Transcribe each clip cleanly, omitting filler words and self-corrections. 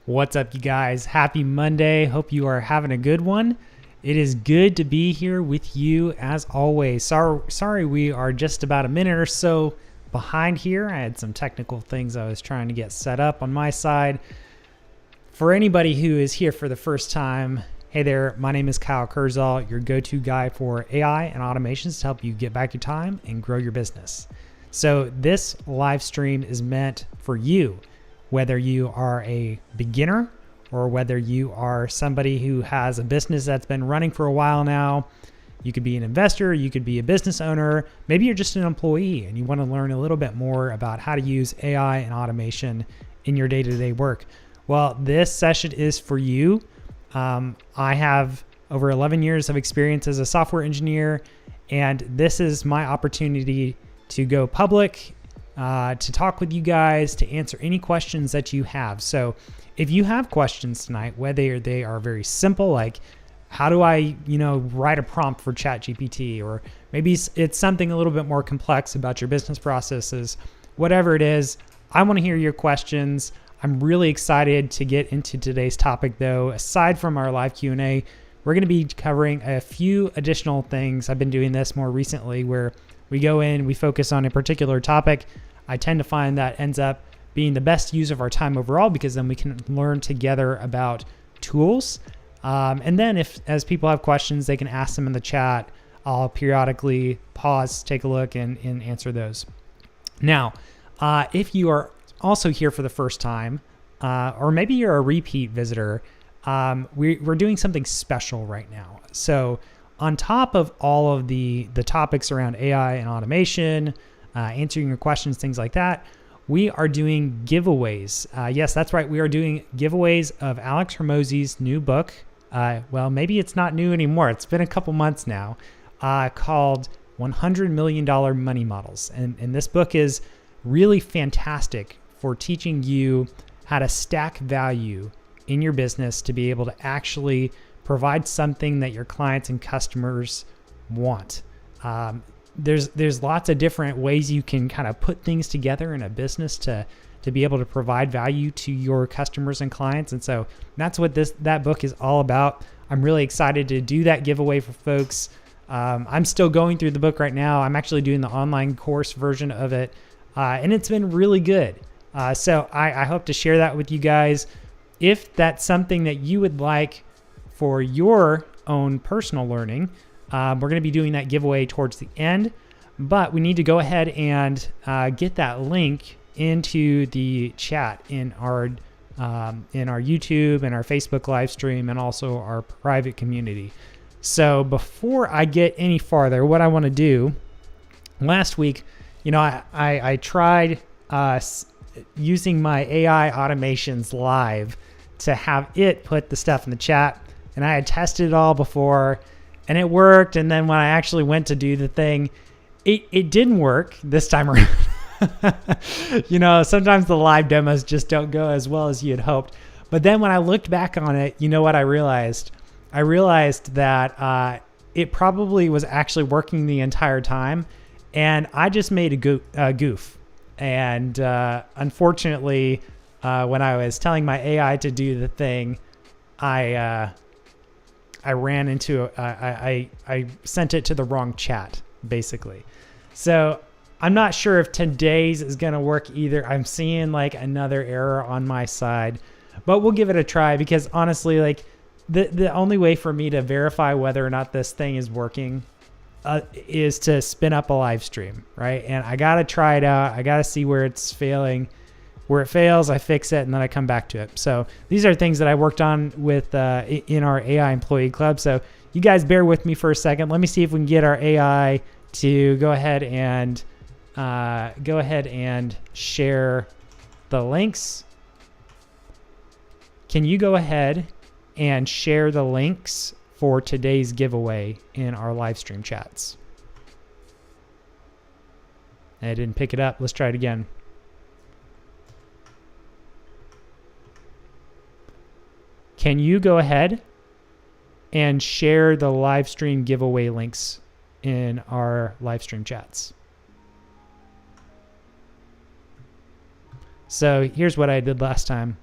What's up, you guys? Happy Monday. Hope you are having a good one. It is good to be here with you as always. Sorry, we are just about a minute or so behind here. I had some technical things I was trying to get set up on my side. For anybody who is here for the first time, hey there, my name is Kyle Kurzhal, your go-to guy for AI and automations to help you get back your time and grow your business. So this live stream is meant for you, whether you are a beginner or whether you are somebody who has a business that's been running for a while now. You could be an investor, you could be a business owner, maybe you're just an employee and you want to learn a little bit more about how to use AI and automation in your day-to-day work. Well, this session is for you. I have over 11 years of experience as a software engineer, and this is my opportunity to go public, to talk with you guys, to answer any questions that you have. So if you have questions tonight, whether they are very simple, like how do I, write a prompt for ChatGPT, or maybe it's something a little bit more complex about your business processes, whatever it is, I want to hear your questions. I'm really excited to get into today's topic though. Aside from our live Q&A, we're going to be covering a few additional things. I've been doing this more recently where we go in, we focus on a particular topic. I tend to find that ends up being the best use of our time overall, because then we can learn together about tools. And then as people have questions, they can ask them in the chat. I'll periodically pause, take a look, and answer those. Now, if you are also here for the first time, or maybe you're a repeat visitor, we're doing something special right now. So on top of all of the topics around AI and automation, answering your questions, things like that, we are doing giveaways. Yes, that's right. We are doing giveaways of Alex Hormozi's new book. Well, maybe it's not new anymore. It's been a couple months now, called $100 Million Money Models. And this book is really fantastic for teaching you how to stack value in your business to be able to actually provide something that your clients and customers want. There's lots of different ways you can kind of put things together in a business to be able to provide value to your customers and clients. And so that's what that book is all about. I'm really excited to do that giveaway for folks. I'm still going through the book right now. I'm actually doing the online course version of it. And it's been really good. So I hope to share that with you guys. If that's something that you would like for your own personal learning, we're going to be doing that giveaway towards the end, but we need to go ahead and get that link into the chat in our YouTube and our Facebook live stream, and also our private community. So before I get any farther, what I want to do, last week, I tried using my AI automations live to have it put the stuff in the chat, and I had tested it all before and it worked. And then when I actually went to do the thing, it didn't work this time around. Sometimes the live demos just don't go as well as you had hoped. But then when I looked back on it, you know what I realized? I realized that it probably was actually working the entire time, and I just made a goof. And unfortunately, when I was telling my AI to do the thing, I ran into I sent it to the wrong chat, basically. So I'm not sure if today's is gonna work either. I'm seeing like another error on my side, but we'll give it a try, because honestly, like the only way for me to verify whether or not this thing is working is to spin up a live stream, right? And I gotta try it out. I gotta see where it's failing. Where it fails, I fix it, and then I come back to it. So these are things that I worked on with in our AI employee club. So you guys bear with me for a second. Let me see if we can get our AI to go ahead and share the links. Can you go ahead and share the links for today's giveaway in our live stream chats? And I didn't pick it up. Let's try it again. Can you go ahead and share the live stream giveaway links in our live stream chats? So here's what I did last time.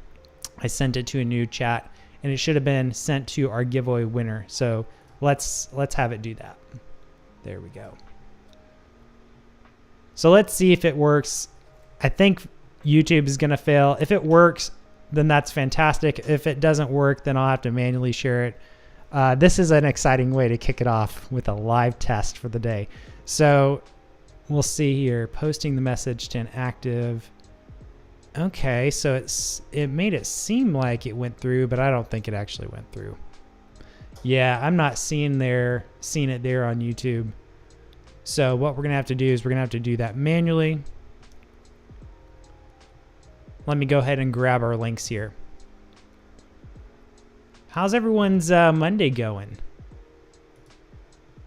I sent it to a new chat, and it should have been sent to our giveaway winner. So let's have it do that. There we go. So let's see if it works. I think YouTube is going to fail. If it works, then that's fantastic. If it doesn't work, then I'll have to manually share it. This is an exciting way to kick it off with a live test for the day. So we'll see here, posting the message to inactive. Okay, so it made it seem like it went through, but I don't think it actually went through. Yeah, I'm not seeing it there on YouTube. So what we're gonna have to do is we're gonna have to do that manually. Let me go ahead and grab our links here. How's everyone's Monday going?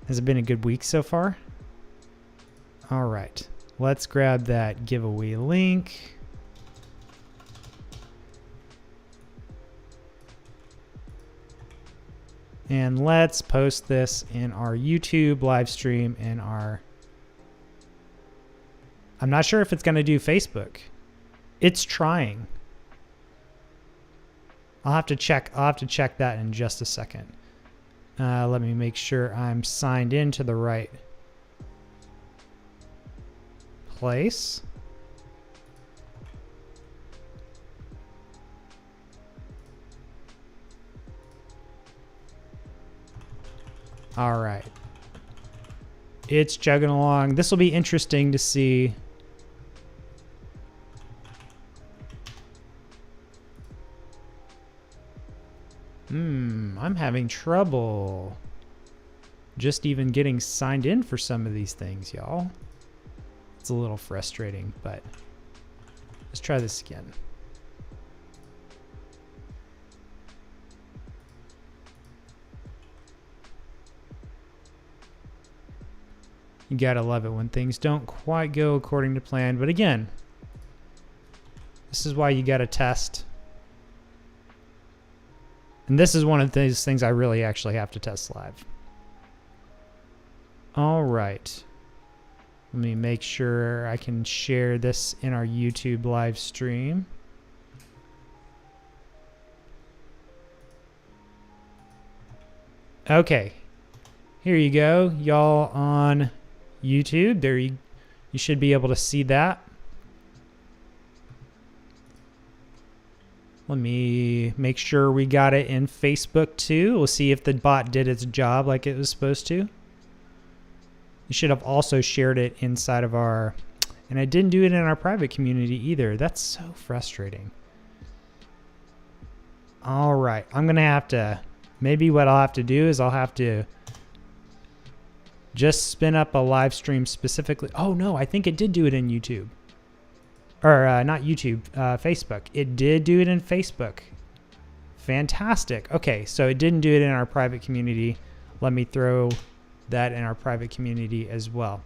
Has it been a good week so far? All right, let's grab that giveaway link. And let's post this in our YouTube live stream and I'm not sure if it's going to do Facebook. It's trying. I'll have to check that in just a second. Let me make sure I'm signed into the right place. All right. It's chugging along. This will be interesting to see. I'm having trouble just even getting signed in for some of these things, y'all. It's a little frustrating, but let's try this again. You gotta love it when things don't quite go according to plan. But again, this is why you gotta test. And this is one of those things I really actually have to test live. All right. Let me make sure I can share this in our YouTube live stream. Okay. Here you go, y'all on YouTube. There you should be able to see that. Let me make sure we got it in Facebook too. We'll see if the bot did its job like it was supposed to. You should have also shared it inside of our, and I didn't do it in our private community either. That's so frustrating. All right, I'm gonna have to, maybe what I'll have to do is I'll have to just spin up a live stream specifically. Oh no, I think it did do it in YouTube. Or not YouTube, Facebook. It did do it in Facebook. Fantastic. Okay, so it didn't do it in our private community. Let me throw that in our private community as well.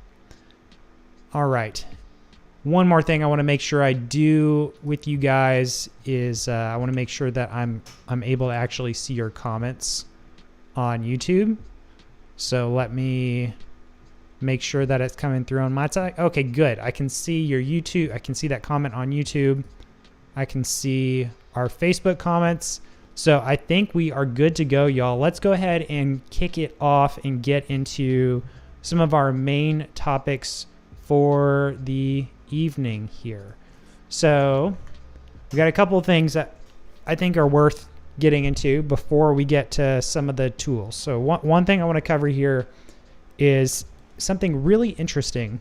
All right. One more thing I want to make sure I do with you guys is I want to make sure that I'm able to actually see your comments on YouTube. So let me make sure that it's coming through on my side. Okay, good. I can see your YouTube. I can see that comment on YouTube. I can see our Facebook comments. So I think we are good to go, y'all. Let's go ahead and kick it off and get into some of our main topics for the evening here. So we got a couple of things that I think are worth getting into before we get to some of the tools. So one thing I want to cover here is something really interesting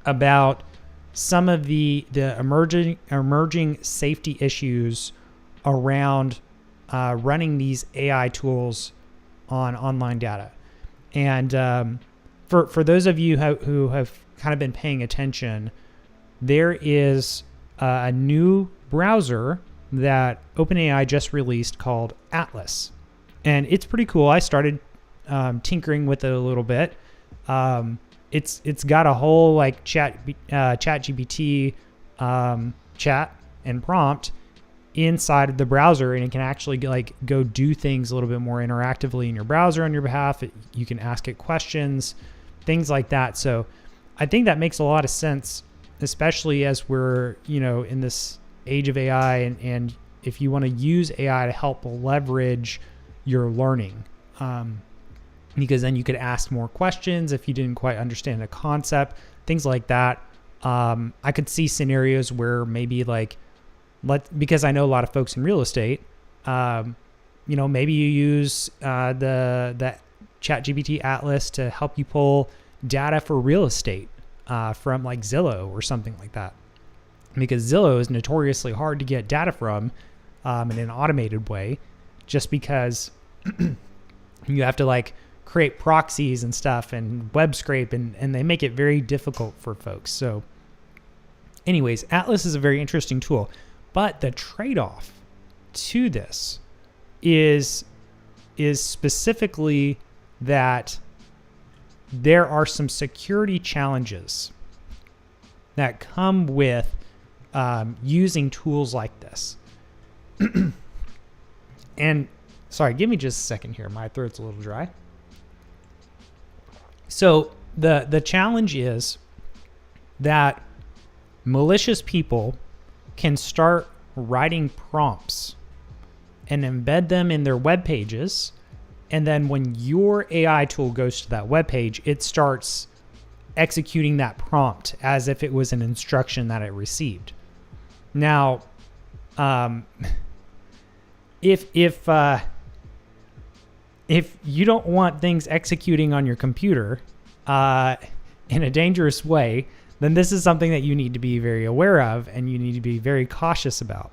about some of the emerging safety issues around running these AI tools on online data. And for those of you who have kind of been paying attention, there is a new browser that OpenAI just released called Atlas. And it's pretty cool. I started tinkering with it a little bit. It's got a whole like ChatGPT chat and prompt inside of the browser, and it can actually like go do things a little bit more interactively in your browser on your behalf. You can ask it questions, things like that. So I think that makes a lot of sense, especially as we're in this age of AI, and if you want to use AI to help leverage your learning, because then you could ask more questions if you didn't quite understand a concept, things like that. I could see scenarios where maybe because I know a lot of folks in real estate, maybe you use the ChatGPT Atlas to help you pull data for real estate from like Zillow or something like that. Because Zillow is notoriously hard to get data from in an automated way, just because you have to create proxies and stuff and web scrape, and they make it very difficult for folks. So anyways, Atlas is a very interesting tool, but the trade-off to this is specifically that there are some security challenges that come with using tools like this. And sorry, give me just a second here. My throat's a little dry. So the challenge is that malicious people can start writing prompts and embed them in their web pages. And then when your AI tool goes to that web page, it starts executing that prompt as if it was an instruction that it received. Now, if you don't want things executing on your computer in a dangerous way, then this is something that you need to be very aware of and you need to be very cautious about.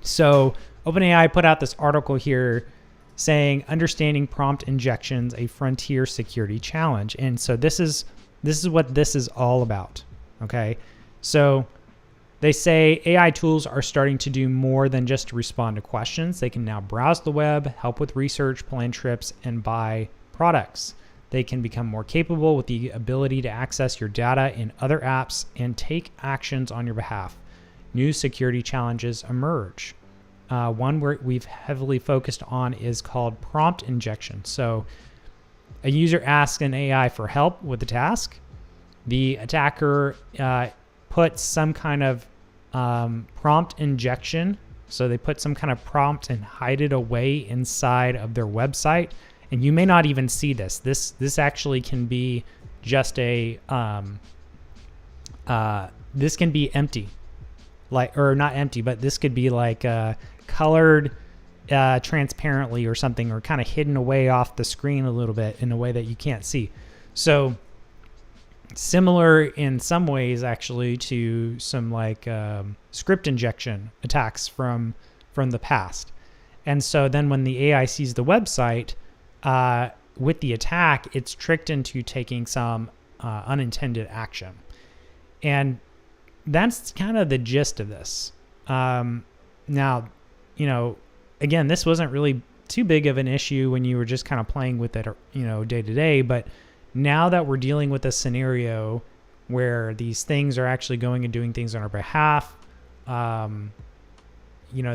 So OpenAI put out this article here saying understanding prompt injections, a frontier security challenge. And so this is what this is all about. Okay. So they say AI tools are starting to do more than just respond to questions. They can now browse the web, help with research, plan trips, and buy products. They can become more capable with the ability to access your data in other apps and take actions on your behalf. New security challenges emerge. One where we've heavily focused on is called prompt injection. So a user asks an AI for help with the task. The attacker puts some kind of prompt injection. So they put some kind of prompt and hide it away inside of their website. And you may not even see this. This actually can be just a, this can be empty. Or not empty, but this could be colored transparently or something, or kind of hidden away off the screen a little bit in a way that you can't see. So similar in some ways actually to some script injection attacks from the past. And so then when the AI sees the website with the attack, it's tricked into taking some unintended action. And that's kind of the gist of this. Now, again, this wasn't really too big of an issue when you were just kind of playing with it, day to day. But now that we're dealing with a scenario where these things are actually going and doing things on our behalf, they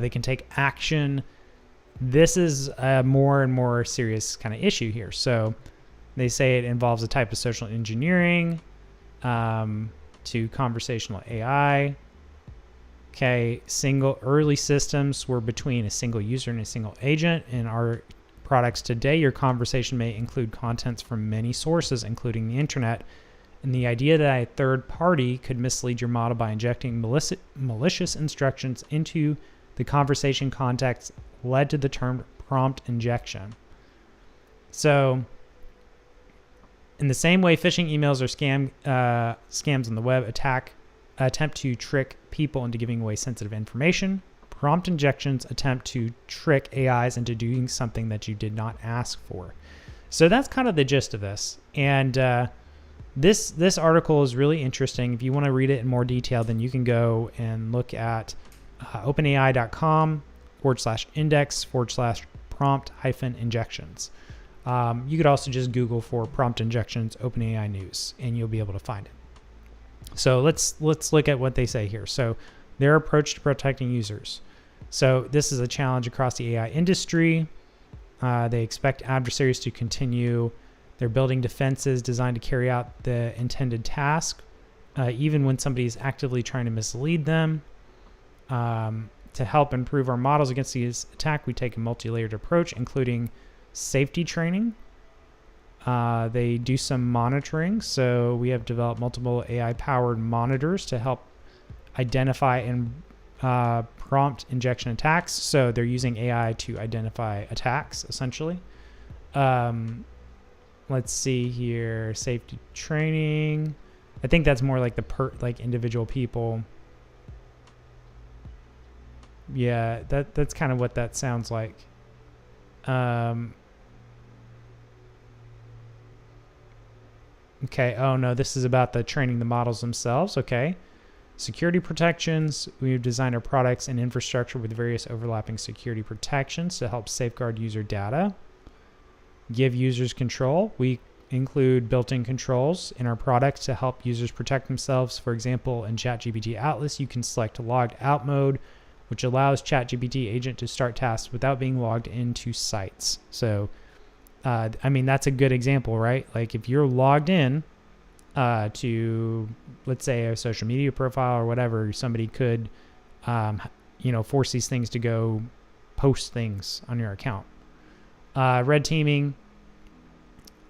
can take action. This is a more and more serious kind of issue here. So they say it involves a type of social engineering to conversational AI. Okay, early systems were between a single user and a single agent. In our products today, your conversation may include contents from many sources, including the internet. And the idea that a third party could mislead your model by injecting malicious instructions into the conversation context led to the term prompt injection. So in the same way phishing emails or scams on the web attempt to trick people into giving away sensitive information, prompt injections attempt to trick AIs into doing something that you did not ask for. So that's kind of the gist of this. And this article is really interesting. If you want to read it in more detail, then you can go and look at openai.com/index/prompt-injections. You could also just Google for prompt injections OpenAI news, and you'll be able to find it. So let's look at what they say here. So their approach to protecting users. So this is a challenge across the AI industry. They expect adversaries to continue. They're building defenses designed to carry out the intended task, even when somebody is actively trying to mislead them. To help improve our models against these attack, we take a multi-layered approach, including safety training. They do some monitoring. So we have developed multiple AI-powered monitors to help identify and prompt injection attacks. So they're using AI to identify attacks, essentially. Let's see here, safety training. I think that's more like like individual people. Yeah, that's kind of what that sounds like. Okay. Oh no, this is about the training the models themselves. Okay. Security protections. We've designed our products and infrastructure with various overlapping security protections to help safeguard user data. Give users control. We include built-in controls in our products to help users protect themselves. For example, in ChatGPT Atlas, you can select logged out mode, which allows ChatGPT agent to start tasks without being logged into sites. So, I mean, that's a good example, right? Like if you're logged in to, let's say, a social media profile or whatever, somebody could, force these things to go post things on your account. Red teaming.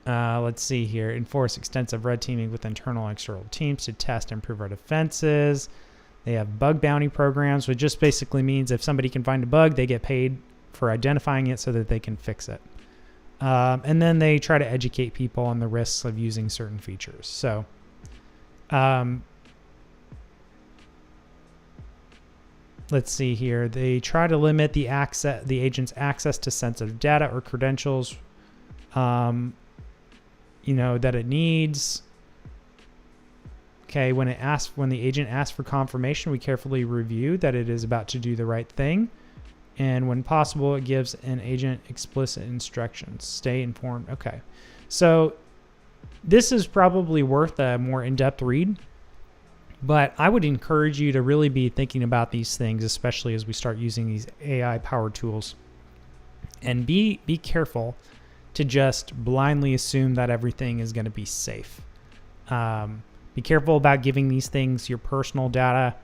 Let's see here. Enforce extensive red teaming with internal and external teams to test and improve our defenses. They have bug bounty programs, which just basically means if somebody can find a bug, they get paid for identifying it so that they can fix it. And then they try to educate people on the risks of using certain features. So, let's see here. They try to limit the agent's access to sensitive data or credentials, that it needs. Okay, when the agent asks for confirmation, we carefully review that it is about to do the right thing. And when possible, it gives an agent explicit instructions. Stay informed. Okay. So this is probably worth a more in-depth read, but I would encourage you to really be thinking about these things, especially as we start using these AI-powered tools. And be careful to just blindly assume that everything is going to be safe. Be careful about giving these things your personal data.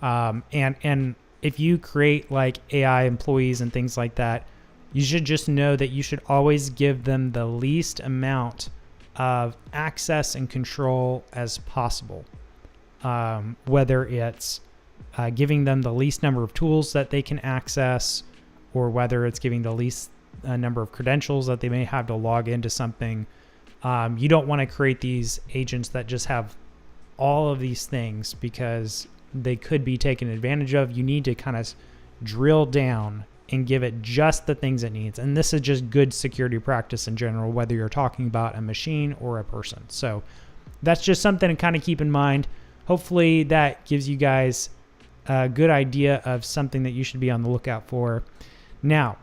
And if you create like AI employees and things like that, you should just know that you should always give them the least amount of access and control as possible. Whether it's giving them the least number of tools that they can access, or whether it's giving the least number of credentials that they may have to log into something. You don't want to create these agents that just have all of these things because they could be taken advantage of. You need to kind of drill down and give it just the things it needs. And this is just good security practice in general, whether you're talking about a machine or a person. So that's just something to kind of keep in mind. Hopefully that gives you guys a good idea of something that you should be on the lookout for. Now,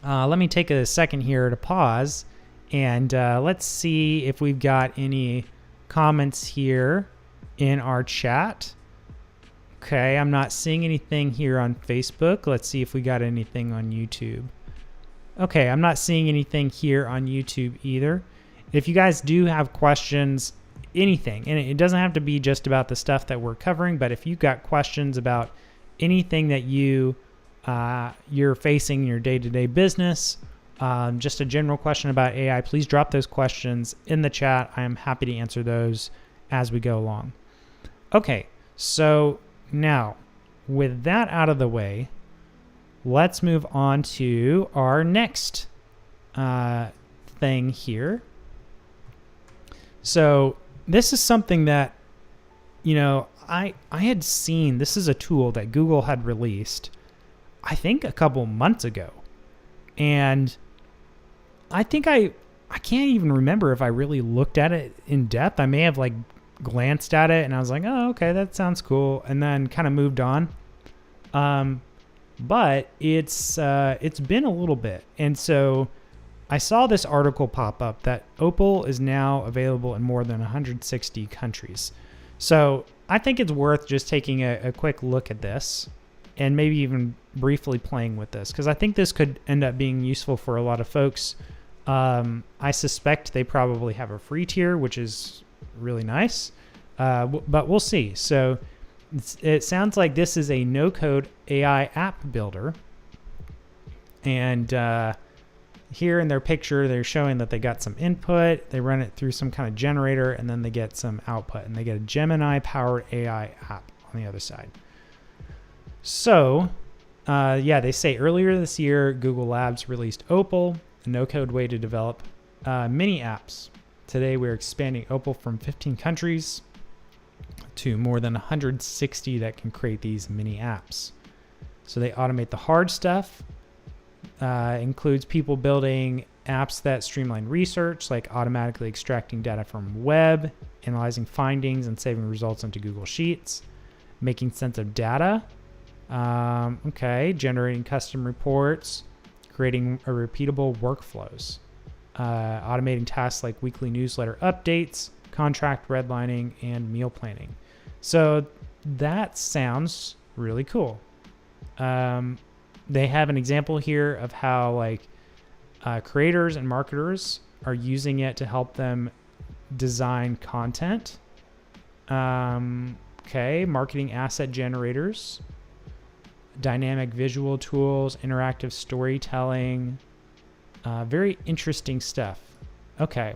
let me take a second here to pause and let's see if we've got any comments here in our chat. Okay, I'm not seeing anything here on Facebook. Let's see if we got anything on YouTube. Okay, I'm not seeing anything here on YouTube either. If you guys do have questions, anything, and it doesn't have to be just about the stuff that we're covering, but if you've got questions about anything that you're facing in your day-to-day business, just a general question about AI, please drop those questions in the chat. I am happy to answer those as we go along. Okay, so now with that out of the way, let's move on to our next thing here. So this is something that, I had seen. This is a tool that Google had released, I think a couple months ago. And I think I can't even remember if I really looked at it in depth. I may have like glanced at it and I was like, oh, okay, that sounds cool. And then kind of moved on. But it's been a little bit. And so I saw this article pop up that Opal is now available in more than 160 countries. So I think it's worth just taking a quick look at this and maybe even briefly playing with this, because I think this could end up being useful for a lot of folks. I suspect they probably have a free tier, which is really nice, but we'll see. So it sounds like this is a no-code AI app builder. And here in their picture, they're showing that they got some input, they run it through some kind of generator, and then they get some output, and they get a Gemini-powered AI app on the other side. So, yeah, they say earlier this year, Google Labs released Opal, a no-code way to develop mini apps. Today, we're expanding Opal from 15 countries to more than 160 that can create these mini apps. So they automate the hard stuff. Includes people building apps that streamline research, like automatically extracting data from web, analyzing findings and saving results into Google Sheets, making sense of data, generating custom reports, creating a repeatable workflows, automating tasks like weekly newsletter updates, contract redlining, and meal planning. So that sounds really cool. They have an example here of how like creators and marketers are using it to help them design content. Marketing asset generators, dynamic visual tools, interactive storytelling, very interesting stuff. Okay.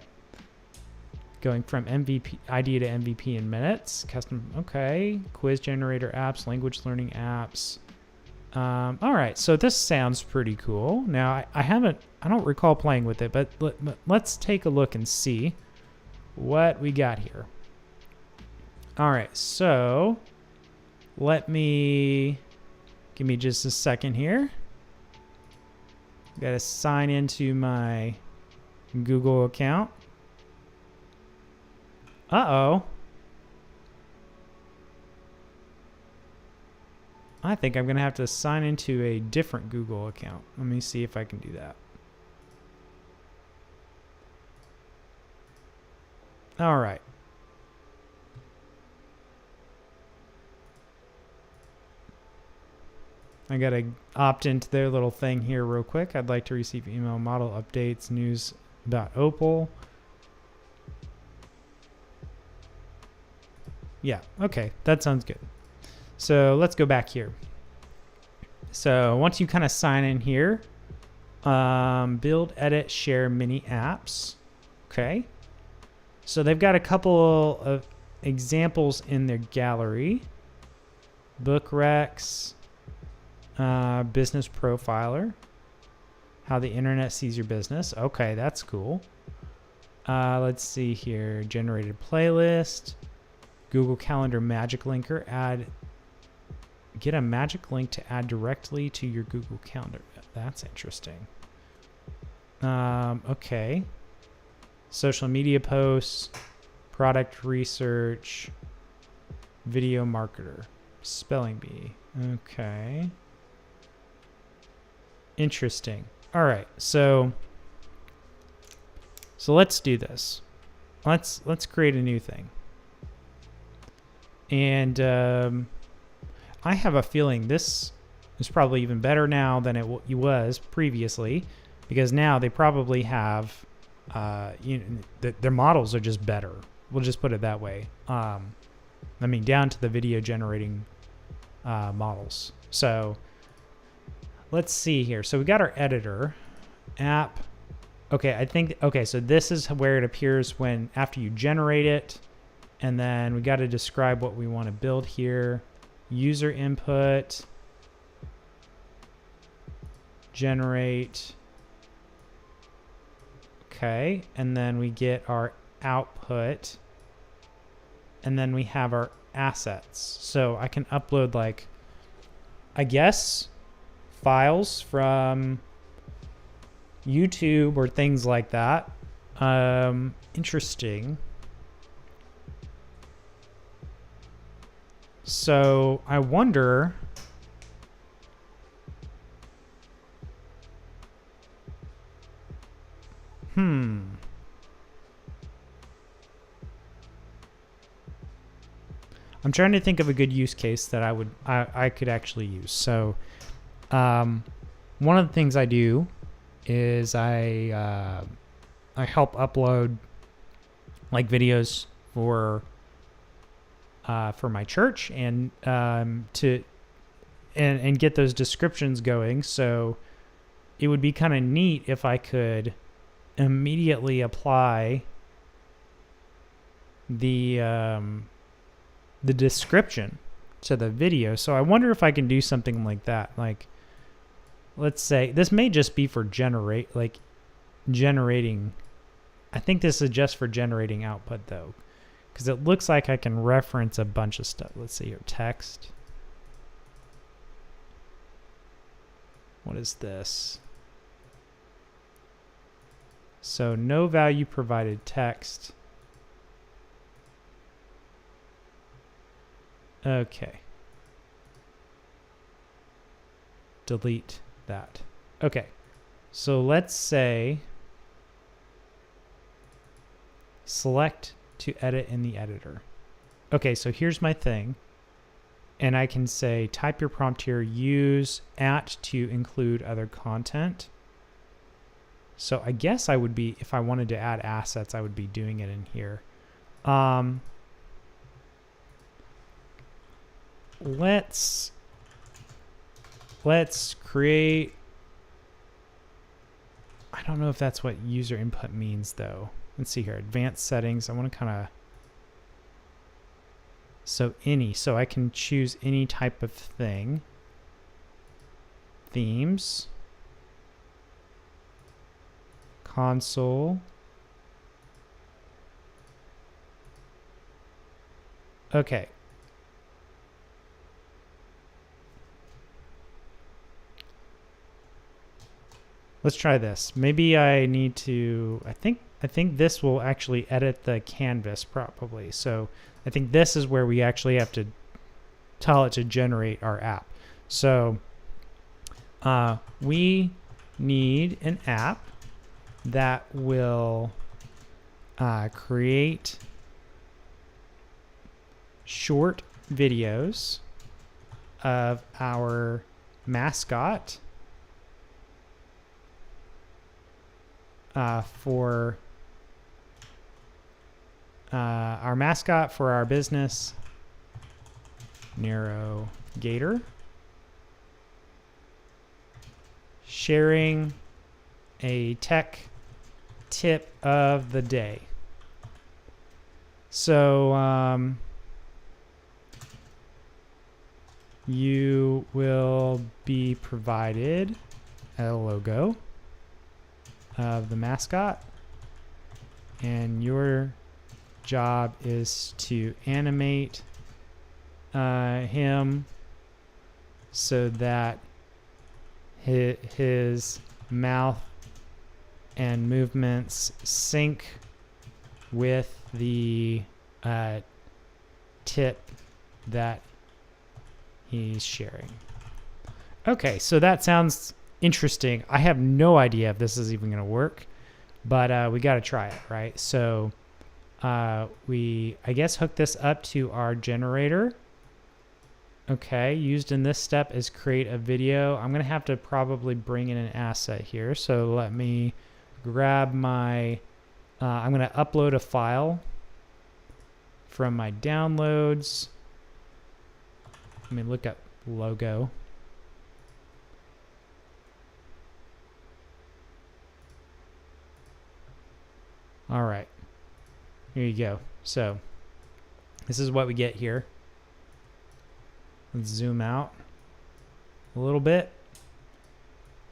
Going from MVP idea to MVP in minutes, custom, quiz generator apps, language learning apps. All right, so this sounds pretty cool. Now, I don't recall playing with it, but let's take a look and see what we got here. All right, so give me just a second here. Got to sign into my Google account. Uh-oh. I think I'm going to have to sign into a different Google account. Let me see if I can do that. All right. I got to opt into their little thing here real quick. I'd like to receive email model updates, news about Opal. Yeah, okay, that sounds good. So let's go back here. So once you kind of sign in here, build, edit, share mini apps. Okay. So they've got a couple of examples in their gallery. Book recs, business profiler, how the internet sees your business. Okay, that's cool. Let's see here. Generated playlist, Google Calendar magic linker, get a magic link to add directly to your Google Calendar. That's interesting. Okay. Social media posts, product research, video marketer, spelling bee. Okay. Interesting. All right. So let's do this. Let's create a new thing. And I have a feeling this is probably even better now than it was previously, because now they probably have, their models are just better. We'll just put it that way. I mean, down to the video generating models. So let's see here. So we got our editor app. Okay, so this is where it appears after you generate it. And then we got to describe what we want to build here. User input, generate. Okay, and then we get our output. And then we have our assets. So I can upload, like, I guess, files from YouTube or things like that. Interesting. So I wonder, I'm trying to think of a good use case that I could actually use. So one of the things I do is I help upload like videos for for my church and and get those descriptions going. So it would be kind of neat if I could immediately apply the description to the video. So I wonder if I can do something like that. Like, let's say this may just be for generating. I think this is just for generating output though, because it looks like I can reference a bunch of stuff. Let's see here, text. What is this? So no value provided text. Okay. Delete that. Okay. So let's say select to edit in the editor. Okay, so here's my thing. And I can say type your prompt here, use @ to include other content. So I guess I would be, if I wanted to add assets, I would be doing it in here. Let's create, I don't know if that's what user input means though. Let's see here, advanced settings. I want to kind of, so I can choose any type of thing. Themes. Console. Okay. Let's try this. Maybe I need to, I think this will actually edit the canvas probably. So I think this is where we actually have to tell it to generate our app. So we need an app that will create short videos of our mascot for our business, Narrow Gator, sharing a tech tip of the day. So you will be provided a logo of the mascot, and your job is to animate him so that his mouth and movements sync with the tip that he's sharing. Okay, so that sounds interesting. I have no idea if this is even going to work, but we got to try it, right? So we, I guess, hook this up to our generator. Okay, used in this step is create a video. I'm going to have to probably bring in an asset here. So let me grab my, I'm going to upload a file from my downloads. Let me look up logo. All right, here you go. So this is what we get here. Let's zoom out a little bit.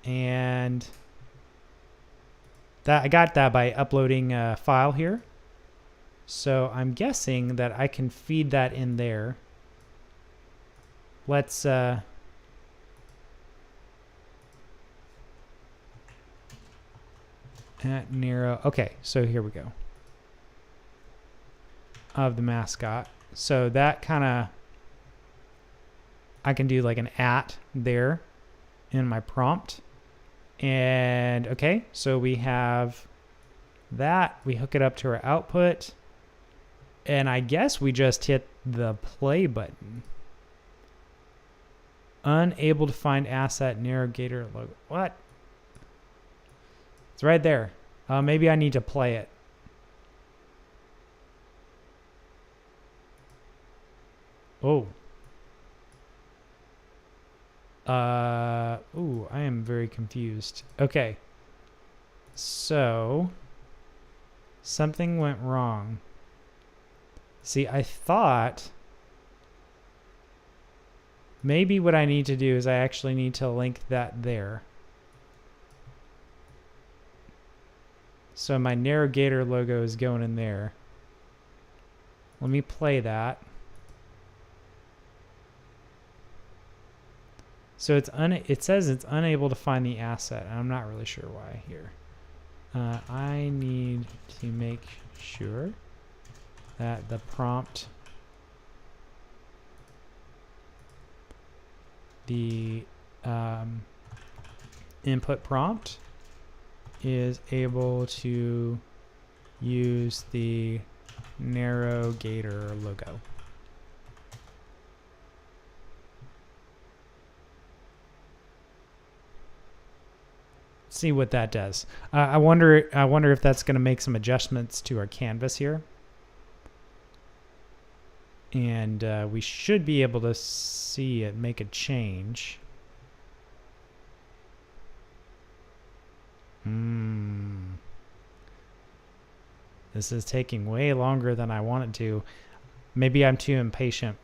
And that I got that by uploading a file here. So I'm guessing that I can feed that in there. Let's at narrow. Okay, so here we go. Of the mascot. So that kind of, I can do like an @ there in my prompt. And okay, so we have that. We hook it up to our output. And I guess we just hit the play button. Unable to find asset Narrow Gator logo. What? It's right there. Maybe I need to play it. Oh. Ooh, I am very confused. Okay. So, something went wrong. See, I thought maybe what I need to do is I actually need to link that there. So my Navigator logo is going in there. Let me play that. So it says it's unable to find the asset. I'm not really sure why here. I need to make sure that the prompt, the input prompt is able to use the Navigator logo. See what that does. I wonder if that's going to make some adjustments to our canvas here. And we should be able to see it make a change. This is taking way longer than I want it to. Maybe I'm too impatient.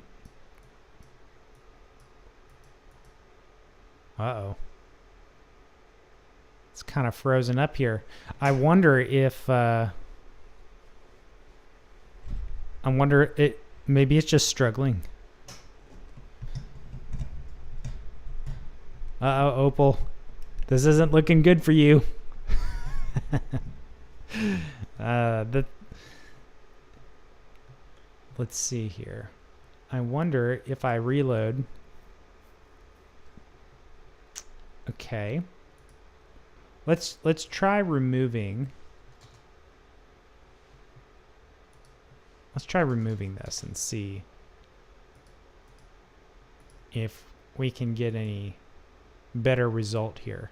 Uh-oh. It's kind of frozen up here. I wonder if maybe it's just struggling. Uh-oh, Opal. This isn't looking good for you. Let's see here. I wonder if I reload. Okay. Let's try removing. Let's try removing this and see if we can get any better result here.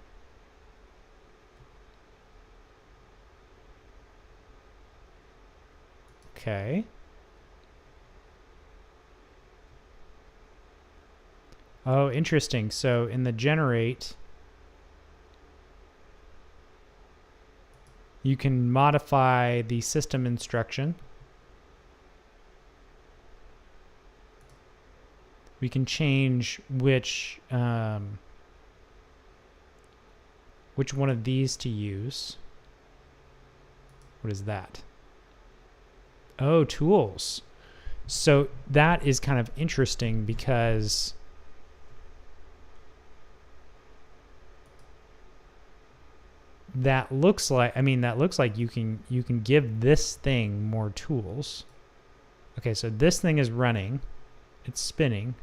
Okay. Oh, interesting. So in the generate, you can modify the system instruction. We can change which one of these to use. What is that? Oh, tools. So that is kind of interesting because that looks like, you can give this thing more tools. Okay, so this thing is running. It's spinning.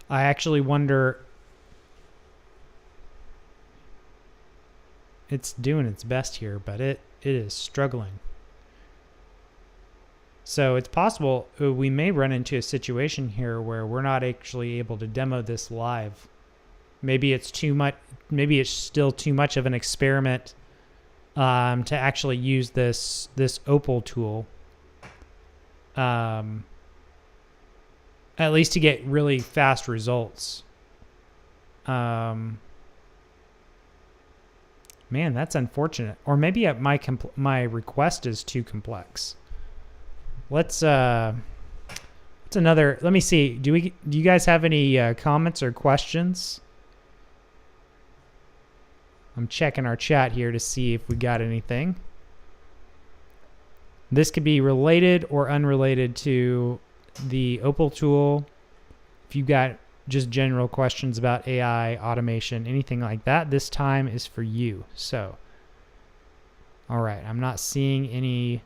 I actually wonder, it's doing its best here, but it is struggling. So it's possible we may run into a situation here where we're not actually able to demo this live. Maybe it's too much. Maybe it's still too much of an experiment to actually use this Opal tool. At least to get really fast results. Man, that's unfortunate. Or maybe my request is too complex. Let's another. Let me see. Do you guys have any comments or questions? I'm checking our chat here to see if we got anything. This could be related or unrelated to the Opal tool. If you've got just general questions about AI, automation, anything like that, this time is for you. So, all right, I'm not seeing any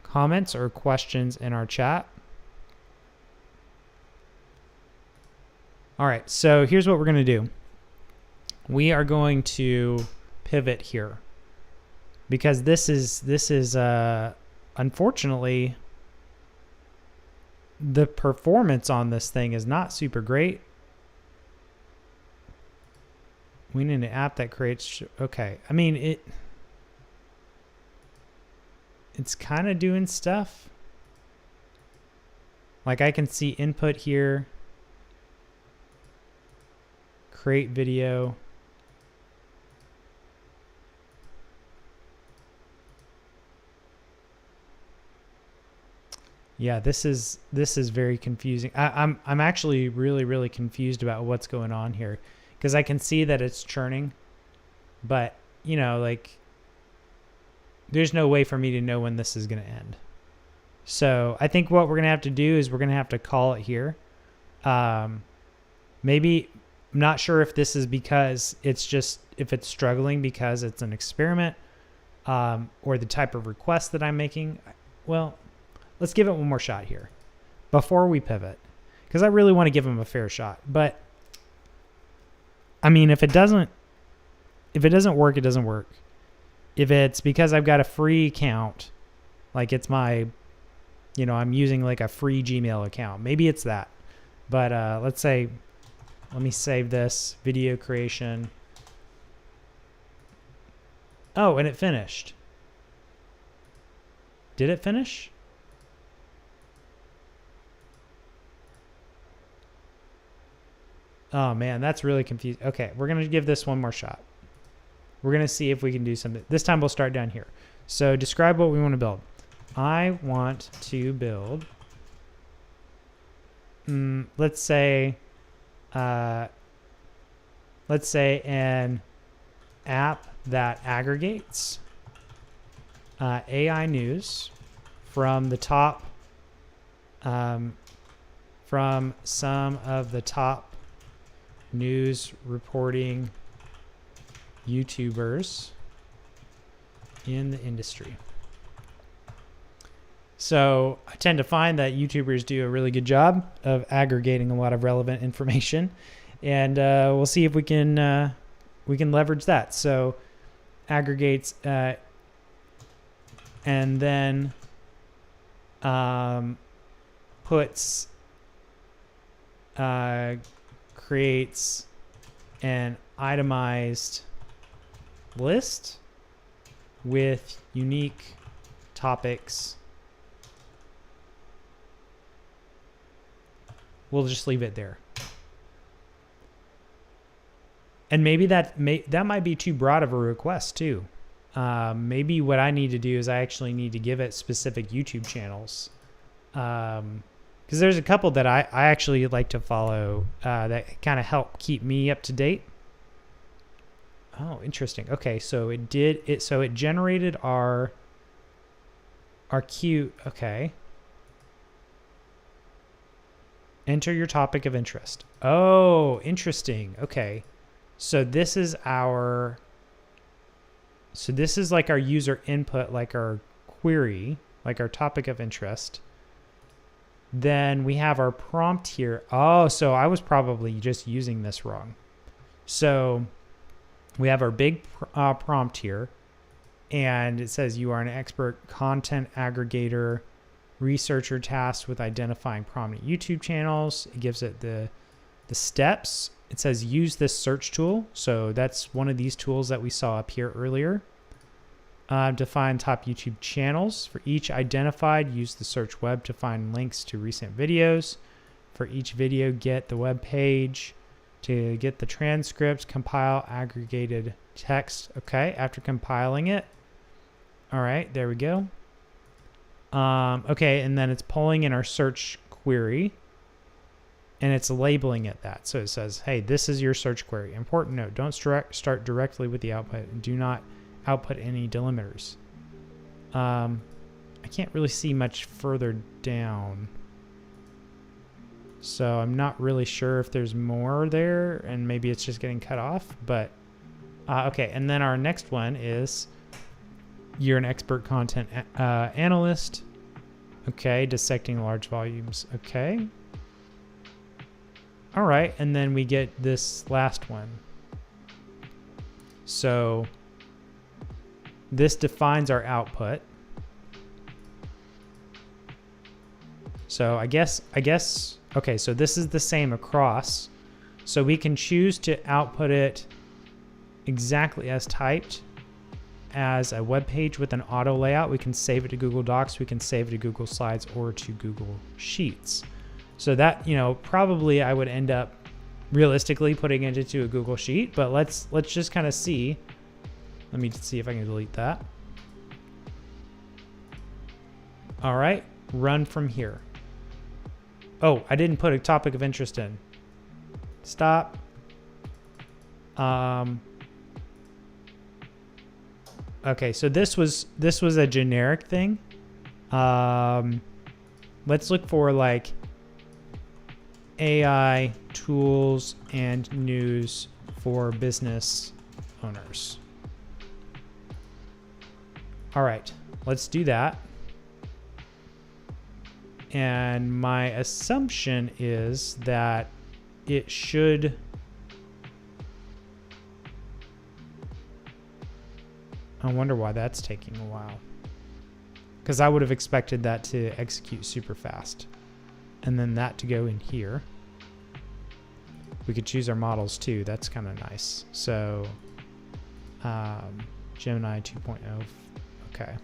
comments or questions in our chat. All right, so here's what we're going to do. We are going to pivot here because this is unfortunately the performance on this thing is not super great. We need an app that creates, okay. I mean, it's kind of doing stuff. Like I can see input here, create video. Yeah, this is very confusing. I'm actually really confused about what's going on here, because I can see that it's churning, but you know, like there's no way for me to know when this is going to end. So I think what we're going to have to do is we're going to have to call it here. Maybe, I'm not sure if this is because it's just, if it's struggling because it's an experiment, or the type of request that I'm making. Well, let's give it one more shot here before we pivot, because I really want to give them a fair shot. But I mean, if it doesn't work, it doesn't work. If it's because I've got a free account, like it's my, you know, I'm using like a free Gmail account, maybe it's that. But let's say, let me save this video creation. Oh, and it finished. Did it finish? Oh man, that's really confusing. Okay, we're going to give this one more shot. We're going to see if we can do something. This time we'll start down here. So describe what we want to build. I want to build, let's say an app that aggregates AI news from the top, from some of the top news reporting YouTubers in the industry. So I tend to find that YouTubers do a really good job of aggregating a lot of relevant information, and we'll see if we can leverage that. So aggregates, and then puts, creates an itemized list with unique topics. We'll just leave it there. And maybe that might be too broad of a request too. Maybe what I need to do is I actually need to give it specific YouTube channels. Because there's a couple that I actually like to follow that kind of help keep me up to date. Oh, interesting. Okay, so it generated our cue. Okay. Enter your topic of interest. Oh, interesting. Okay. So this is like our user input, like our query, like our topic of interest. Then we have our prompt here. Oh, so I was probably just using this wrong. So we have our big prompt here, and it says you are an expert content aggregator, researcher tasked with identifying prominent YouTube channels. It gives it the steps. It says use this search tool. So that's one of these tools that we saw up here earlier. Define top YouTube channels. For each identified, use the search web to find links to recent videos. For each video, get the web page. To get the transcript, compile aggregated text. Okay, after compiling it. All right, there we go. Okay, and then it's pulling in our search query, and it's labeling it that. So it says, hey, this is your search query. Important note, don't start directly with the output, and do not output any delimiters. I can't really see much further down, so I'm not really sure if there's more there, and maybe it's just getting cut off. But okay, and then our next one is you're an expert content analyst. Okay, dissecting large volumes. Okay. All right, and then we get this last one. So this defines our output. So I guess, okay, so this is the same across. So we can choose to output it exactly as typed as a web page with an auto layout. We can save it to Google Docs, we can save it to Google Slides or to Google Sheets. So that, you know, probably I would end up realistically putting it into a Google Sheet, but let's just kind of see. Let me see if I can delete that. All right, run from here. Oh, I didn't put a topic of interest in. Stop. Okay, so this was a generic thing. Let's look for like AI tools and news for business owners. All right, let's do that. And my assumption is that it should I wonder why that's taking a while. Because I would have expected that to execute super fast. And then that to go in here. We could choose our models too. That's kind of nice. So Gemini 2.0. Okay.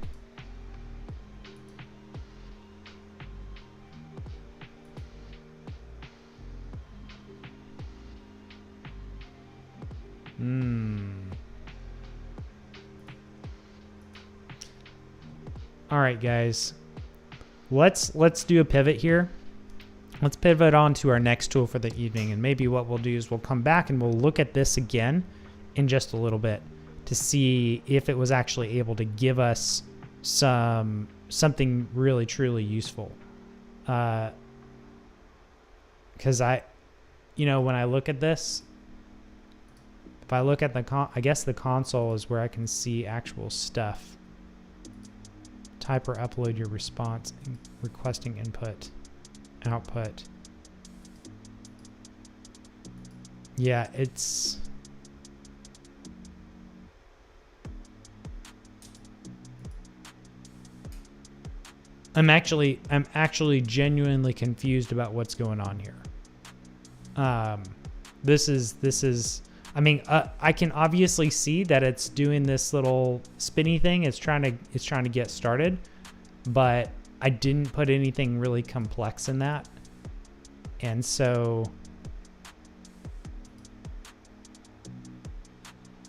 All right, guys, let's do a pivot here. Let's pivot on to our next tool for the evening. And maybe what we'll do is we'll come back and we'll look at this again in just a little bit to see if it was actually able to give us something really, truly useful. Because when I look at this, if I look at I guess the console is where I can see actual stuff. Type or upload your response, requesting input, output. Yeah, I'm actually genuinely confused about what's going on here. This is I mean, I can obviously see that it's doing this little spinny thing. It's trying to get started, but I didn't put anything really complex in that. And so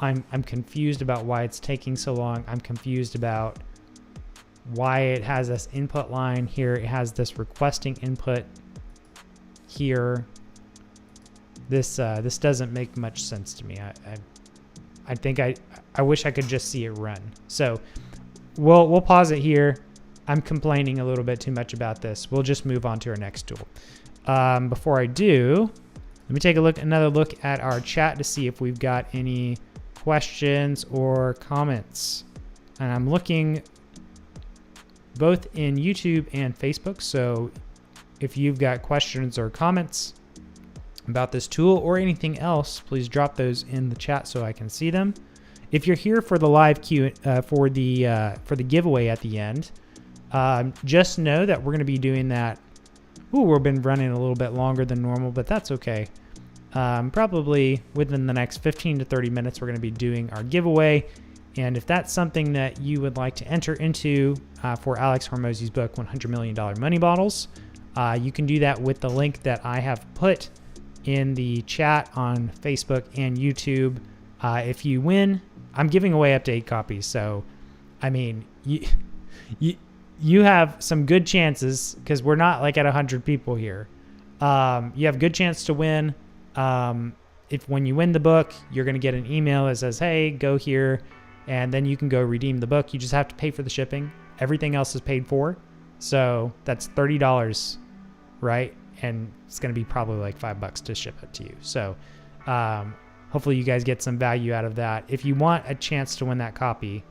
I'm confused about why it's taking so long. I'm confused about why it has this input line here. It has this requesting input here. This doesn't make much sense to me. I think I wish I could just see it run. So we'll pause it here. I'm complaining a little bit too much about this. We'll just move on to our next tool. Before I do, let me take another look at our chat to see if we've got any questions or comments. And I'm looking both in YouTube and Facebook. So if you've got questions or comments about this tool or anything else, please drop those in the chat so I can see them. If you're here for the live Q for the giveaway at the end, just know that we're going to be doing that. Ooh, we've been running a little bit longer than normal, but that's okay. Probably within the next 15 to 30 minutes, we're going to be doing our giveaway. And if that's something that you would like to enter into for Alex Hormozi's book, $100 Million Money Bottles, you can do that with the link that I have put in the chat on Facebook and YouTube. If you win, I'm giving away up to 8 copies. So, I mean, you have some good chances because we're not like at 100 people here. You have a good chance to win. If when you win the book, you're going to get an email that says, hey, go here, and then you can go redeem the book. You just have to pay for the shipping. Everything else is paid for. So that's $30, right? And it's going to be probably like $5 to ship it to you. So hopefully you guys get some value out of that. If you want a chance to win that copy,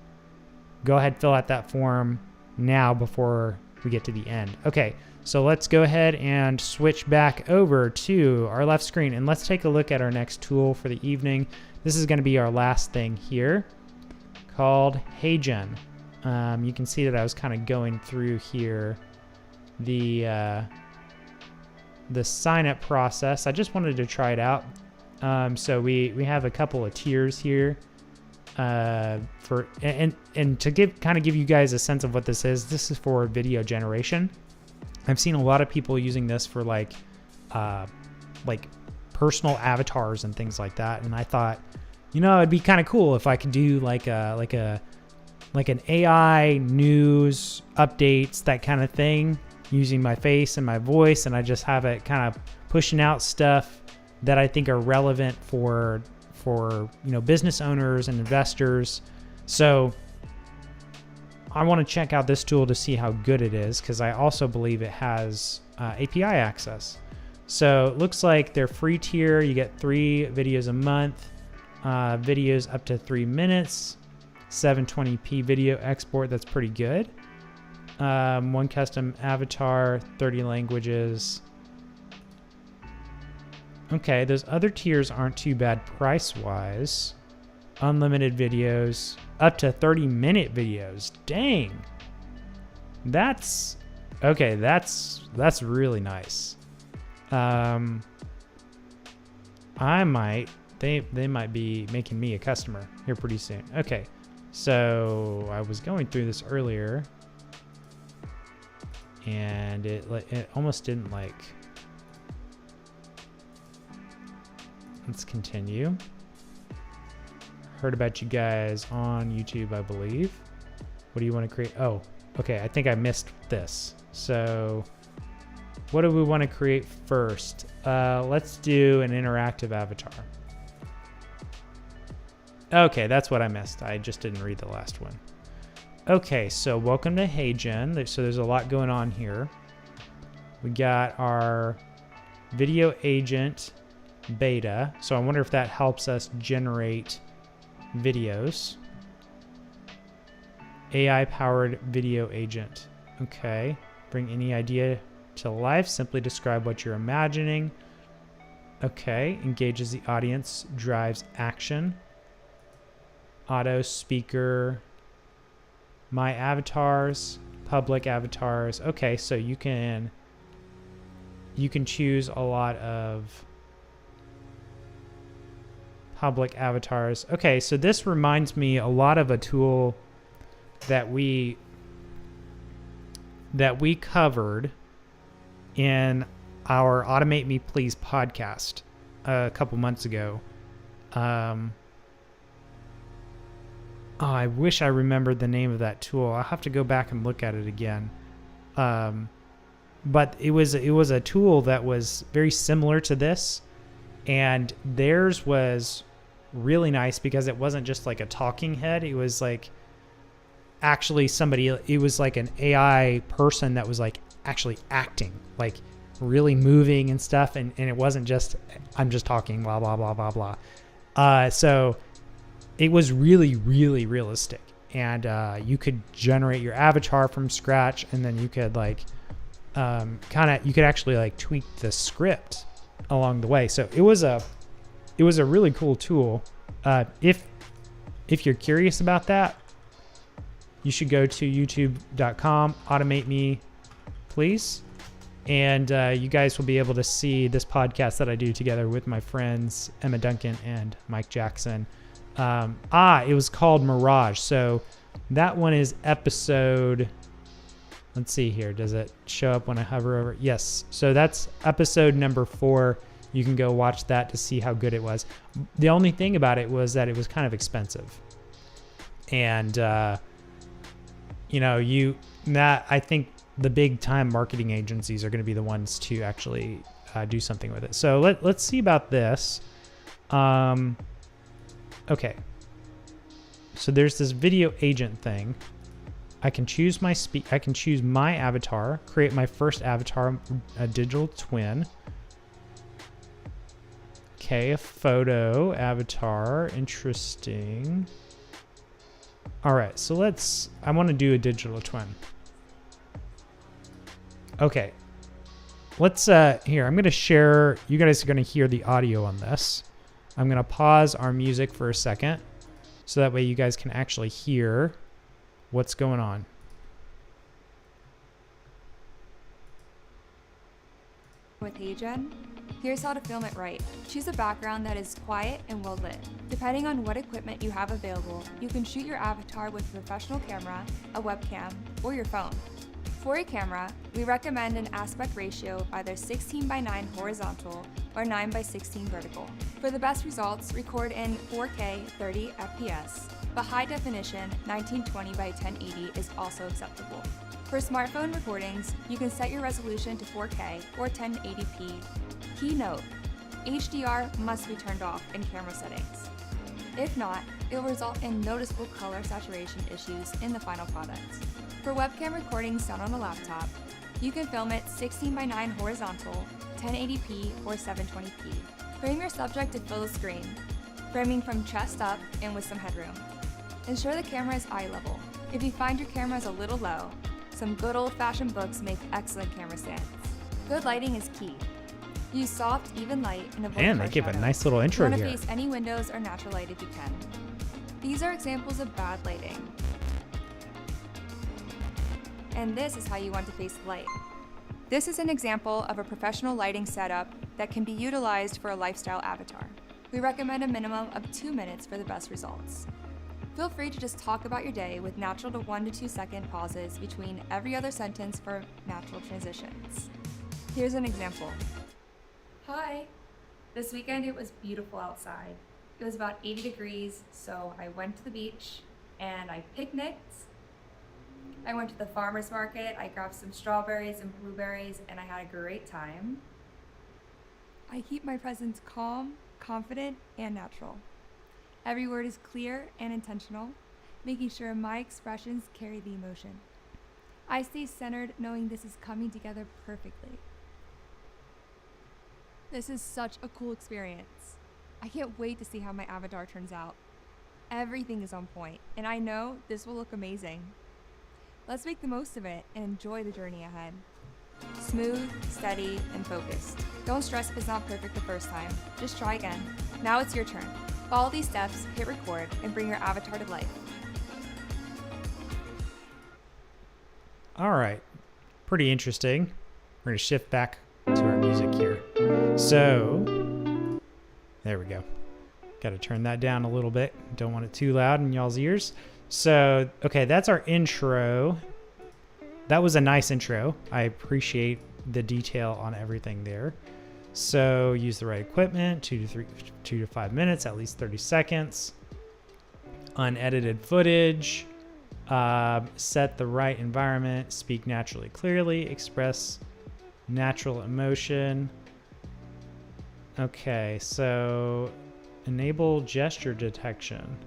go ahead, fill out that form now before we get to the end. Okay, so let's go ahead and switch back over to our left screen and let's take a look at our next tool for the evening. This is going to be our last thing here called HeyGen. You can see that I was kind of going through here the sign up process. I just wanted to try it out. So we have a couple of tiers here for and to give you guys a sense of what this is for video generation. I've seen a lot of people using this for like personal avatars and things like that, and I thought, it'd be kind of cool if I could do like an AI news updates, that kind of thing, using my face and my voice, and I just have it kind of pushing out stuff that I think are relevant for business owners and investors. So I want to check out this tool to see how good it is, because I also believe it has API access. So it looks like their free tier, you get 3 videos a month, videos up to 3 minutes, 720p video export. That's pretty good. 1 custom avatar, 30 languages. Okay, those other tiers aren't too bad price-wise. Unlimited videos, up to 30-minute videos. Dang. That's okay. That's really nice. They might be making me a customer here pretty soon. Okay, so I was going through this earlier, and it almost didn't like. Let's continue. Heard about you guys on YouTube, I believe. What do you want to create? Oh, okay. I think I missed this. So what do we want to create first? Let's do an interactive avatar. Okay, that's what I missed. I just didn't read the last one. Okay, so welcome to HeyGen. So there's a lot going on here. We got our video agent beta. So I wonder if that helps us generate videos. AI powered video agent. Okay. Bring any idea to life. Simply describe what you're imagining. Okay. Engages the audience. Drives action. Auto speaker. My avatars. Public avatars. Okay. So you can choose a lot of public avatars. Okay, so this reminds me a lot of a tool that we covered in our Automate Me Please podcast a couple months ago. I wish I remembered the name of that tool. I'll have to go back and look at it again. But it was a tool that was very similar to this, and theirs was really nice because it wasn't just like a talking head. It was like actually it was like an AI person that was like actually acting, like really moving and stuff. And it wasn't just, I'm just talking, blah, blah, blah, blah, blah. So it was really, really realistic. And you could generate your avatar from scratch, and then you could like you could actually like tweak the script along the way. So it was a really cool tool. If you're curious about that, you should go to youtube.com, automate me, please. And you guys will be able to see this podcast that I do together with my friends, Emma Duncan and Mike Jackson. It was called Mirage. So that one is episode, let's see here. Does it show up when I hover over? Yes. So that's episode number 4. You can go watch that to see how good it was. The only thing about it was that it was kind of expensive. And, I think the big time marketing agencies are going to be the ones to actually do something with it. So let's see about this. Okay. So there's this video agent thing. I can choose I can choose my avatar, create my first avatar, a digital twin. Okay, a photo avatar. Interesting. All right, so I want to do a digital twin. Okay. Let's, here, I'm going to share, you guys are going to hear the audio on this. I'm going to pause our music for a second, so that way you guys can actually hear what's going on. with HeyGen? Here's how to film it right. Choose a background that is quiet and well lit. Depending on what equipment you have available, you can shoot your avatar with a professional camera, a webcam, or your phone. For a camera, we recommend an aspect ratio of either 16:9 horizontal or 9:16 vertical. For the best results, record in 4K 30 FPS, but high definition 1920x1080 is also acceptable. For smartphone recordings, you can set your resolution to 4K or 1080p. Key note: HDR must be turned off in camera settings. If not, it will result in noticeable color saturation issues in the final product. For webcam recordings done on a laptop, you can film it 16:9 horizontal, 1080p, or 720p. Frame your subject to fill the screen, framing from chest up and with some headroom. Ensure the camera is eye level. If you find your camera is a little low, some good old-fashioned books make excellent camera stands. Good lighting is key. Use soft, even light and avoid Man, they give a nice little intro here. here. You want to face any windows or natural light if you can. These are examples of bad lighting. And this is how you want to face the light. This is an example of a professional lighting setup that can be utilized for a lifestyle avatar. We recommend a minimum of 2 minutes for the best results. Feel free to just talk about your day with natural to 1 to 2 second pauses between every other sentence for natural transitions. Here's an example. Hi. This weekend it was beautiful outside. It was about 80 degrees, so I went to the beach and I picnicked. I went to the farmer's market, I grabbed some strawberries and blueberries, and I had a great time. I keep my presence calm, confident, and natural. Every word is clear and intentional, making sure my expressions carry the emotion. I stay centered, knowing this is coming together perfectly. This is such a cool experience. I can't wait to see how my avatar turns out. Everything is on point, and I know this will look amazing. Let's make the most of it and enjoy the journey ahead. Smooth, steady, and focused. Don't stress if it's not perfect the first time. Just try again. Now it's your turn. Follow these steps, hit record, and bring your avatar to life. All right, pretty interesting. We're gonna shift back to our music here. So, there we go. Got to turn that down a little bit. Don't want it too loud in y'all's ears. So, okay, that's our intro. That was a nice intro. I appreciate the detail on everything there. So use the right equipment, 2 to 5 minutes, at least 30 seconds. Unedited footage. Set the right environment. Speak naturally, clearly. Express natural emotion. Okay, so enable gesture detection.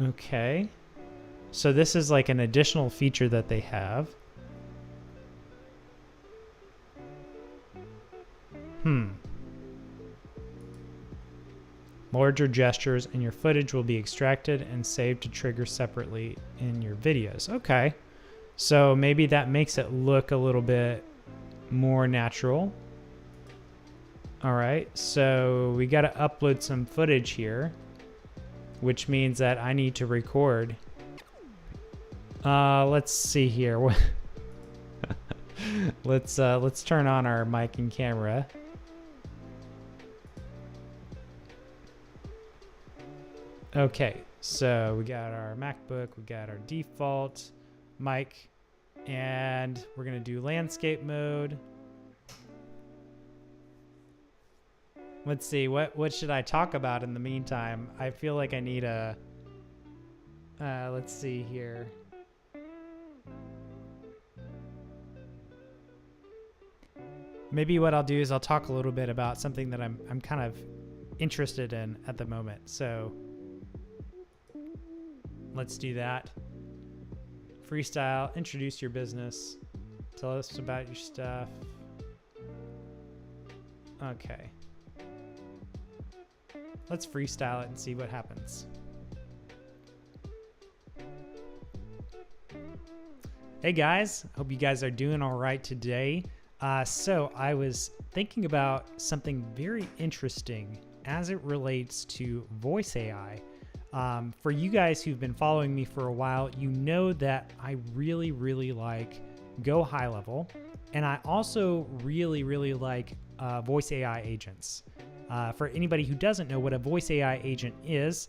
Okay, so this is like an additional feature that they have. Larger gestures and your footage will be extracted and saved to trigger separately in your videos. Okay, so maybe that makes it look a little bit more natural. All right, so we got to upload some footage here, which means that I need to record. Let's see here. Let's turn on our mic and camera. Okay, so we got our MacBook, we got our default mic, and we're gonna do landscape mode. Let's see, what should I talk about in the meantime? I feel like I need a, let's see here. Maybe what I'll do is I'll talk a little bit about something that I'm kind of interested in at the moment. So let's do that. Freestyle, introduce your business, tell us about your stuff. Okay. Let's freestyle it and see what happens. Hey guys, hope you guys are doing all right today. So I was thinking about something very interesting as it relates to voice AI. For you guys who've been following me for a while, you know that I really like Go High Level. And I also really, really like voice AI agents. For anybody who doesn't know what a voice AI agent is,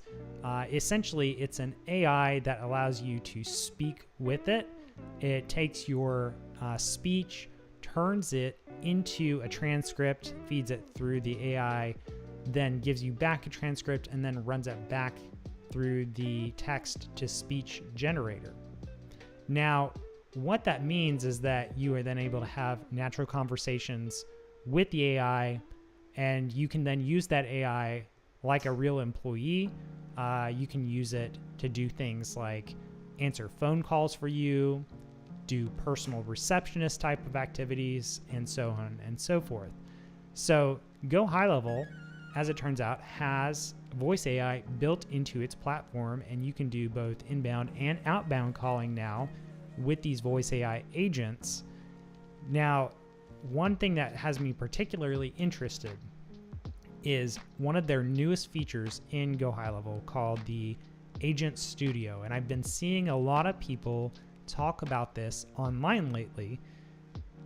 essentially it's an AI that allows you to speak with it. It takes your speech, turns it into a transcript, feeds it through the AI, then gives you back a transcript, and then runs it back through the text-to-speech generator. Now, what that means is that you are then able to have natural conversations with the AI, and you can then use that AI like a real employee. You can use it to do things like answer phone calls for you, do personal receptionist type of activities, and so on and so forth. So Go High Level, as it turns out, has voice AI built into its platform, and you can do both inbound and outbound calling now with these voice AI agents. Now, one thing that has me particularly interested is one of their newest features in Go High Level called the Agent Studio. And I've been seeing a lot of people talk about this online lately.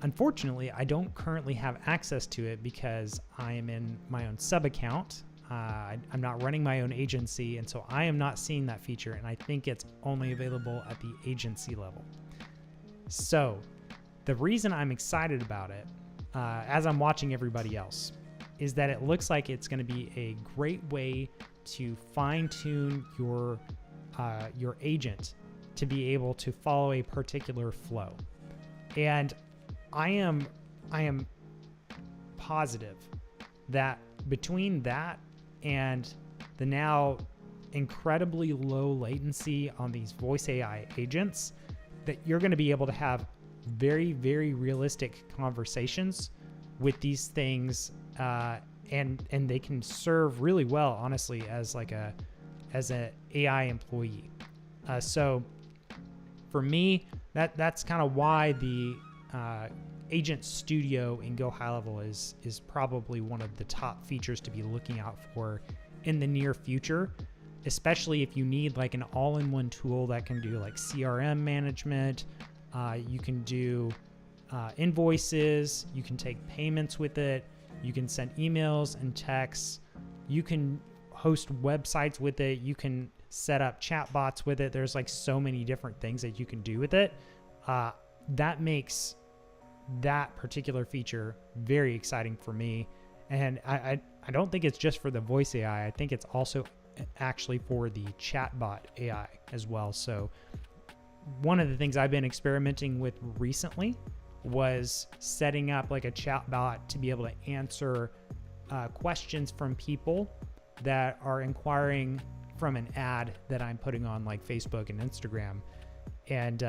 Unfortunately, I don't currently have access to it because I am in my own sub account. I'm not running my own agency, and so I am not seeing that feature, and I think it's only available at the agency level. So the reason I'm excited about it, as I'm watching everybody else, is that it looks like it's going to be a great way to fine-tune your agent to be able to follow a particular flow. And I am positive that between that and the now incredibly low latency on these voice AI agents, that you're going to be able to have very, very realistic conversations with these things, and they can serve really well, honestly, as an AI employee. So for me, that's kind of why the Agent Studio in Go High Level is probably one of the top features to be looking out for in the near future, especially if you need like an all-in-one tool that can do like CRM management. You can do invoices, you can take payments with it, you can send emails and texts, you can host websites with it, you can set up chat bots with it. There's like so many different things that you can do with it. That makes that particular feature very exciting for me. And I don't think it's just for the voice AI. I think it's also actually for the chatbot AI as well. So one of the things I've been experimenting with recently was setting up like a chatbot to be able to answer questions from people that are inquiring from an ad that I'm putting on like Facebook and Instagram. And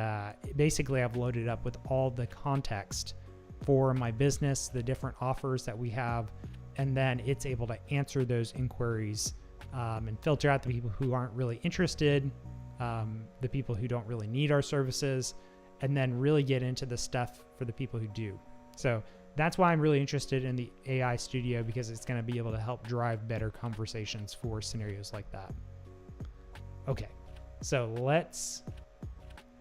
basically I've loaded up with all the context for my business, the different offers that we have, and then it's able to answer those inquiries and filter out the people who aren't really interested, the people who don't really need our services, and then really get into the stuff for the people who do. So that's why I'm really interested in the AI Studio, because it's going to be able to help drive better conversations for scenarios like that. Okay, so let's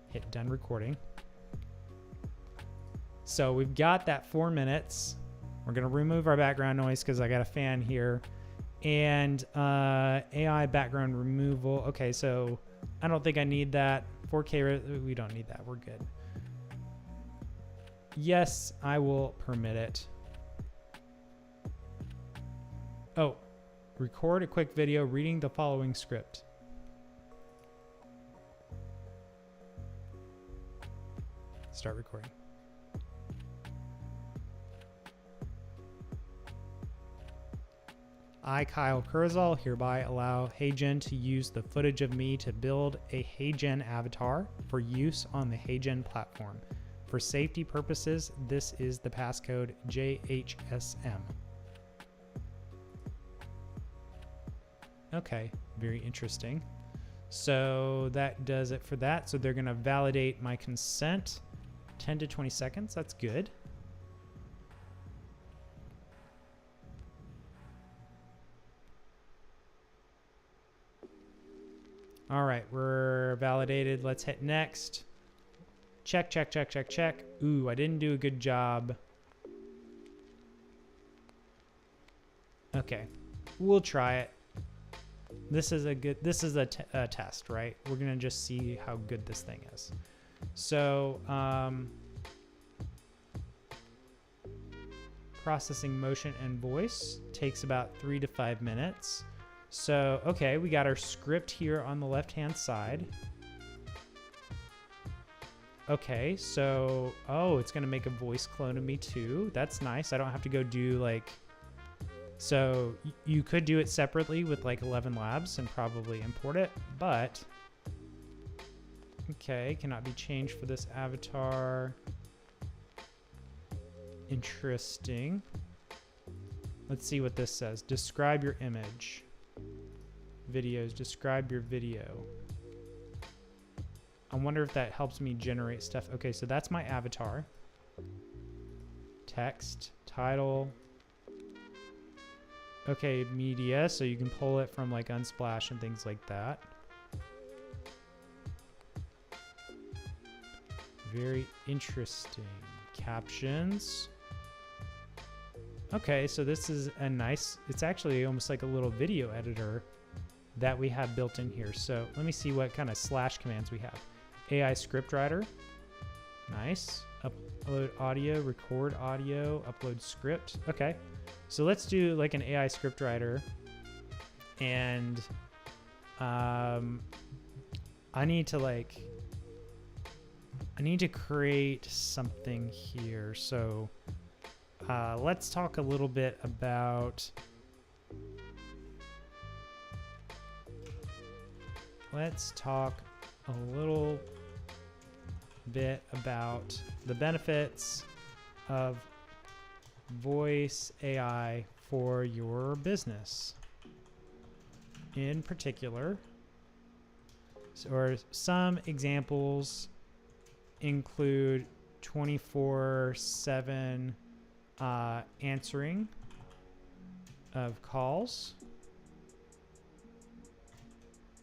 hit done recording. So we've got that 4 minutes. We're going to remove our background noise because I got a fan here. And AI background removal. Okay, so I don't think I need that. 4K, we don't need that. We're good. Yes, I will permit it. Oh, record a quick video reading the following script. Start recording. I, Kyle Kurzhal, hereby allow HeyGen to use the footage of me to build a HeyGen avatar for use on the HeyGen platform. For safety purposes, this is the passcode JHSM. Okay, very interesting. So that does it for that. So they're going to validate my consent. 10 to 20 seconds, that's good. All right, we're validated. Let's hit next. Check, check, check, check, check. Ooh, I didn't do a good job. Okay, we'll try it. This is a test, right? We're gonna just see how good this thing is. So, processing motion and voice takes about 3 to 5 minutes. So, okay, we got our script here on the left-hand side. Okay, so, oh, it's gonna make a voice clone of me too. That's nice. I don't have to go do like, so you could do it separately with like 11 Labs and probably import it, but okay, cannot be changed for this avatar. Interesting. Let's see what this says. Describe your image. Videos, describe your video. I wonder if that helps me generate stuff. Okay, so that's my avatar. Text, title. Okay, media, so you can pull it from like Unsplash and things like that. Very interesting. Captions. Okay, so this is a nice, it's actually almost like a little video editor that we have built in here. So let me see what kind of slash commands we have. AI script writer. Nice. Upload audio, record audio, upload script. Okay. So let's do like an AI script writer. And I need to create something here. So let's talk a little bit about the benefits of voice AI for your business. In particular, or some examples include 24/7 answering of calls,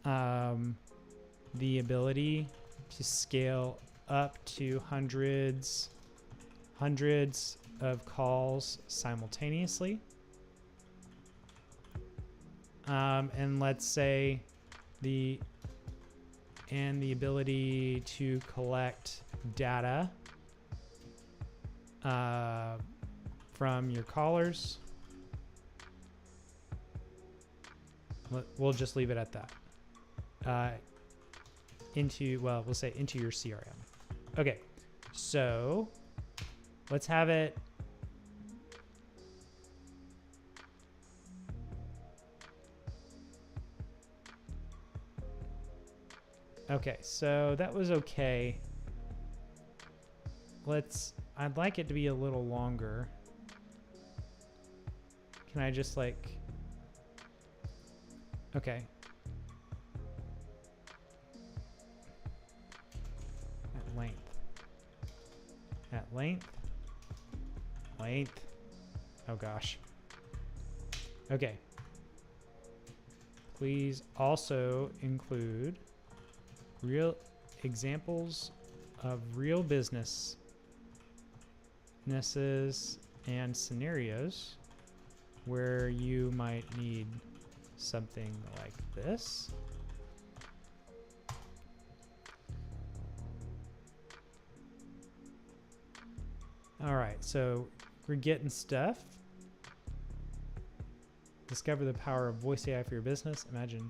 the ability to scale up to hundreds of calls simultaneously, and let's say the ability to collect data from your callers. We'll just leave it at that. We'll say into your CRM. Okay, so let's have it. Okay, so that was okay. I'd like it to be a little longer. Can I just like, okay. At length. Oh gosh. Okay. Please also include real examples of real businesses and scenarios where you might need something like this. All right, so we're getting stuff. Discover the power of voice AI for your business. Imagine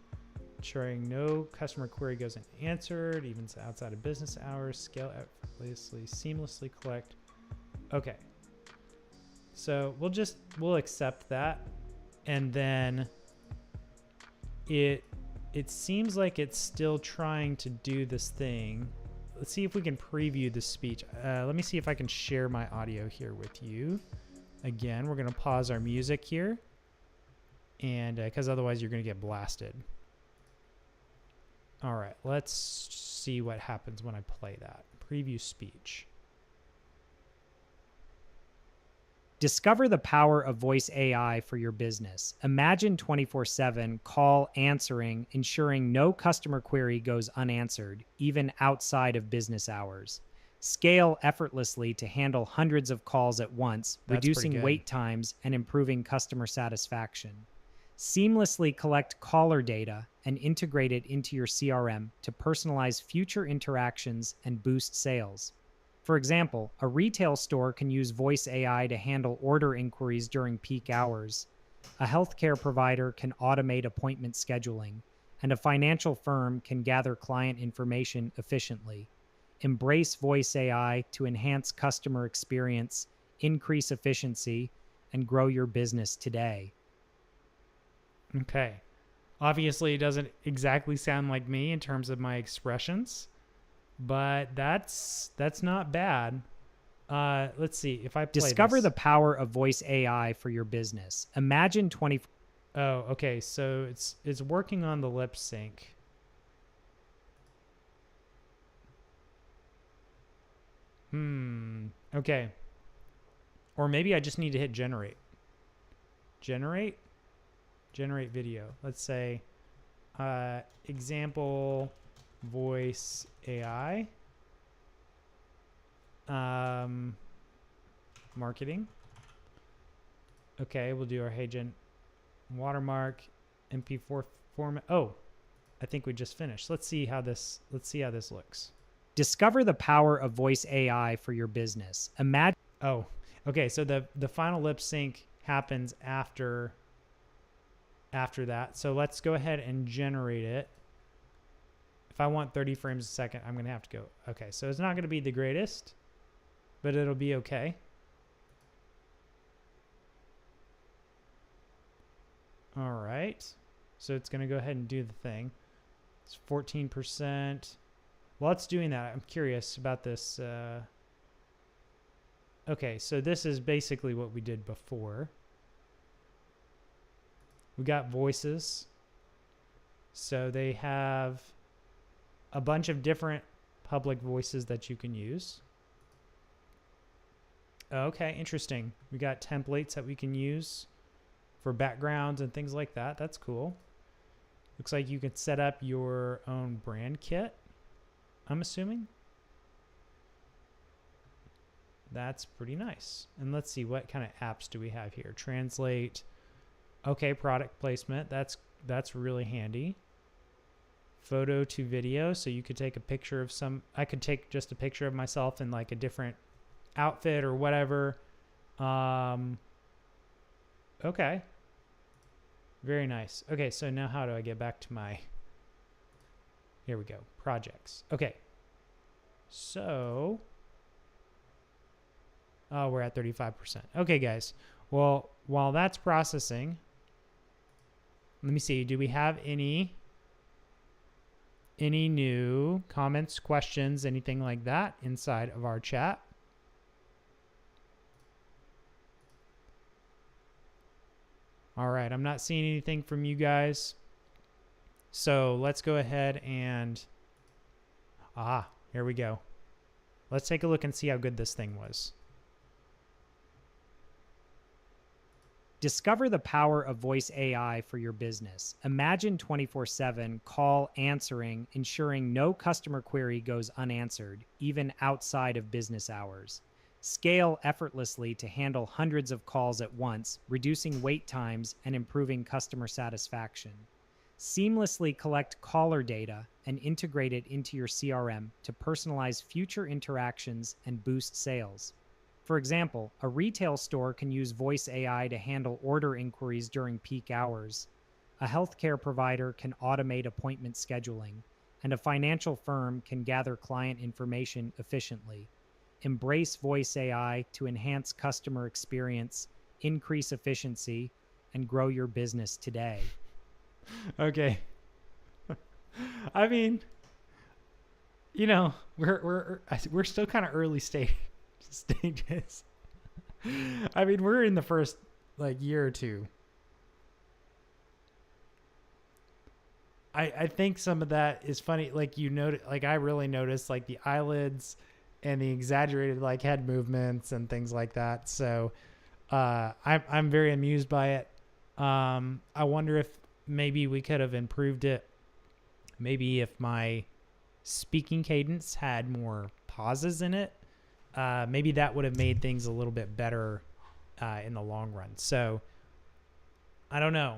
ensuring no customer query goes unanswered, even outside of business hours. Scale effortlessly, seamlessly collect. Okay. So we'll accept that. And then it seems like it's still trying to do this thing. Let's see if we can preview the speech. Let me see if I can share my audio here with you. Again, we're going to pause our music here, and because otherwise you're going to get blasted. All right, let's see what happens when I play that. Preview speech. Discover the power of voice AI for your business. Imagine 24/7 call answering, ensuring no customer query goes unanswered, even outside of business hours. scale effortlessly to handle hundreds of calls at once, That's pretty reducing good. wait times and improving customer satisfaction. Seamlessly collect caller data and integrate it into your CRM to personalize future interactions and boost sales. For example, a retail store can use voice AI to handle order inquiries during peak hours. A healthcare provider can automate appointment scheduling, and a financial firm can gather client information efficiently. Embrace voice AI to enhance customer experience, increase efficiency, and grow your business today. Okay. Obviously, it doesn't exactly sound like me in terms of my expressions, but that's not bad. Let's see if I play Discover this. the power of voice AI for your business. Imagine 20. Oh, okay. So it's working on the lip sync. Okay. Or maybe I just need to hit generate. Generate video. Let's say example voice AI marketing. Okay, we'll do our Hey-Gen watermark MP4 format. Oh, I think we just finished. Let's see how this looks. Discover the power of voice AI for your business. Imagine. Oh, okay. So the final lip sync happens after that. So let's go ahead and generate it. If I want 30 frames a second, I'm going to have to go. Okay, so it's not going to be the greatest, but it'll be okay. All right. So it's going to go ahead and do the thing. It's 14%. While it's doing that, I'm curious about this. Okay, so this is basically what we did before. We got voices. So they have a bunch of different public voices that you can use. Okay, interesting. We got templates that we can use for backgrounds and things like that. That's cool. Looks like you can set up your own brand kit, I'm assuming. That's pretty nice. And let's see, what kind of apps do we have here? Translate. Okay, product placement. That's really handy. Photo to video. So you could take a picture of I could take just a picture of myself in like a different outfit or whatever. Okay. Very nice. Okay, so now how do I get back to my... Here we go. Projects. Okay. So... Oh, we're at 35%. Okay, guys. Well, while that's processing, let me see. Do we have any new comments, questions, anything like that inside of our chat? All right, I'm not seeing anything from you guys. So let's go ahead and... here we go. Let's take a look and see how good this thing was. Discover the power of voice AI for your business. Imagine 24/7 call answering, ensuring no customer query goes unanswered, even outside of business hours. Scale effortlessly to handle hundreds of calls at once, reducing wait times and improving customer satisfaction. Seamlessly collect caller data and integrate it into your CRM to personalize future interactions and boost sales. For example, a retail store can use voice AI to handle order inquiries during peak hours. A healthcare provider can automate appointment scheduling, and a financial firm can gather client information efficiently. Embrace voice AI to enhance customer experience, increase efficiency, and grow your business today. Okay. I mean, you know, we're still kind of early stages. I mean, we're in the first like year or two. I think some of that is funny. Like you notice, like I really noticed like the eyelids and the exaggerated like head movements and things like that. So I'm very amused by it. I wonder if maybe we could have improved it. Maybe if my speaking cadence had more pauses in it, maybe that would have made things a little bit better in the long run. So I don't know.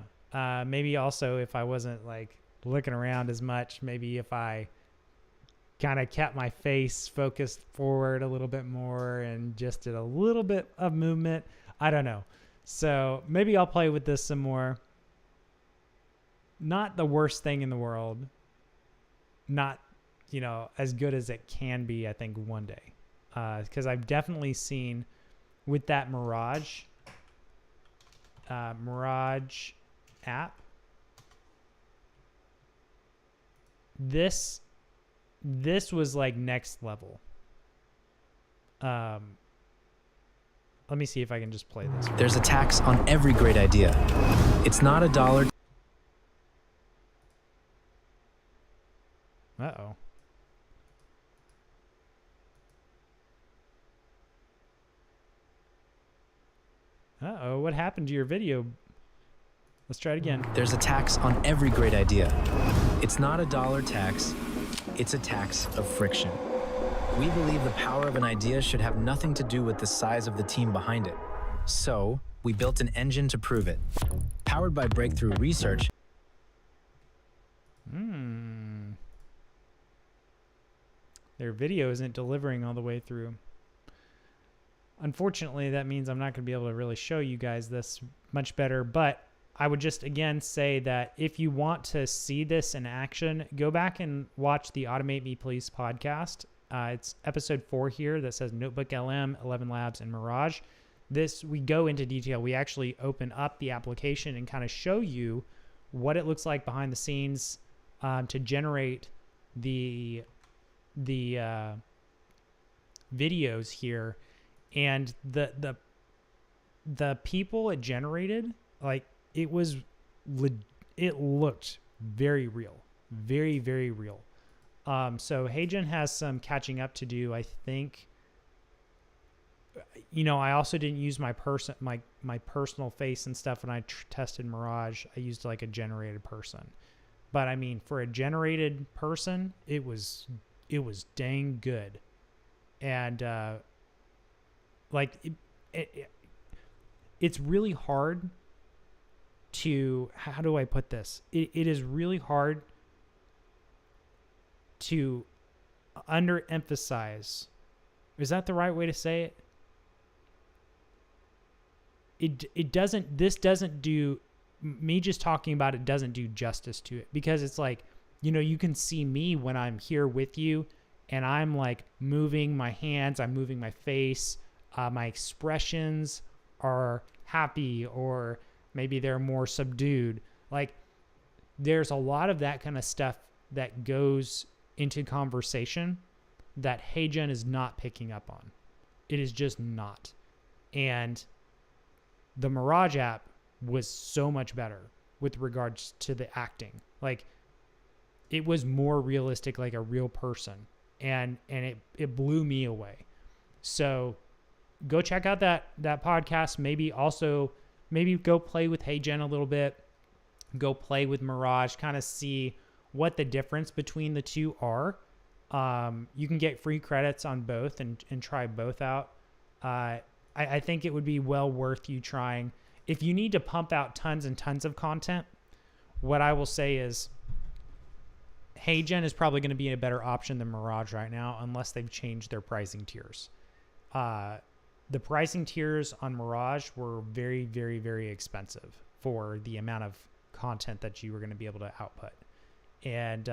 Maybe also if I wasn't like looking around as much, maybe if I kind of kept my face focused forward a little bit more and just did a little bit of movement. I don't know. So maybe I'll play with this some more. Not the worst thing in the world. Not, as good as it can be, I think, one day. Because I've definitely seen with that Mirage app, this was like next level. Let me see if I can just play this. There's a tax on every great idea. It's not $1. Uh-oh. Uh-oh, what happened to your video? Let's try it again. There's a tax on every great idea. It's not $1 tax. It's a tax of friction. We believe the power of an idea should have nothing to do with the size of the team behind it. So, we built an engine to prove it. Powered by breakthrough research. Their video isn't delivering all the way through. Unfortunately, that means I'm not going to be able to really show you guys this much better, but I would just again say that if you want to see this in action, go back and watch the Automate Me Please podcast. It's episode 4 here that says Notebook LM, 11 Labs, and Mirage. We go into detail. We actually open up the application and kind of show you what it looks like behind the scenes to generate the videos here. And the people it generated, like, it looked very real, very, very real. So HeyGen has some catching up to do, I think. I also didn't use my personal face and stuff when I tested Mirage. I used like a generated person, but I mean, for a generated person, it was dang good. And it's really hard to, how do I put this? It is really hard to underemphasize. Is that the right way to say it? This doesn't do, me just talking about it doesn't do justice to it, because it's like, you can see me when I'm here with you and I'm like moving my hands, I'm moving my face, my expressions are happy, or maybe they're more subdued. Like, there's a lot of that kind of stuff that goes into conversation that HeyGen is not picking up on. It is just not. And the Mirage app was so much better with regards to the acting. Like, it was more realistic, like a real person. And it blew me away. So go check out that podcast. Maybe go play with HeyGen a little bit. Go play with Mirage, kind of see what the difference between the two are. You can get free credits on both and try both out. I think it would be well worth you trying. If you need to pump out tons and tons of content, what I will say is HeyGen is probably going to be a better option than Mirage right now, unless they've changed their pricing tiers. The pricing tiers on Mirage were very, very, very expensive for the amount of content that you were going to be able to output. And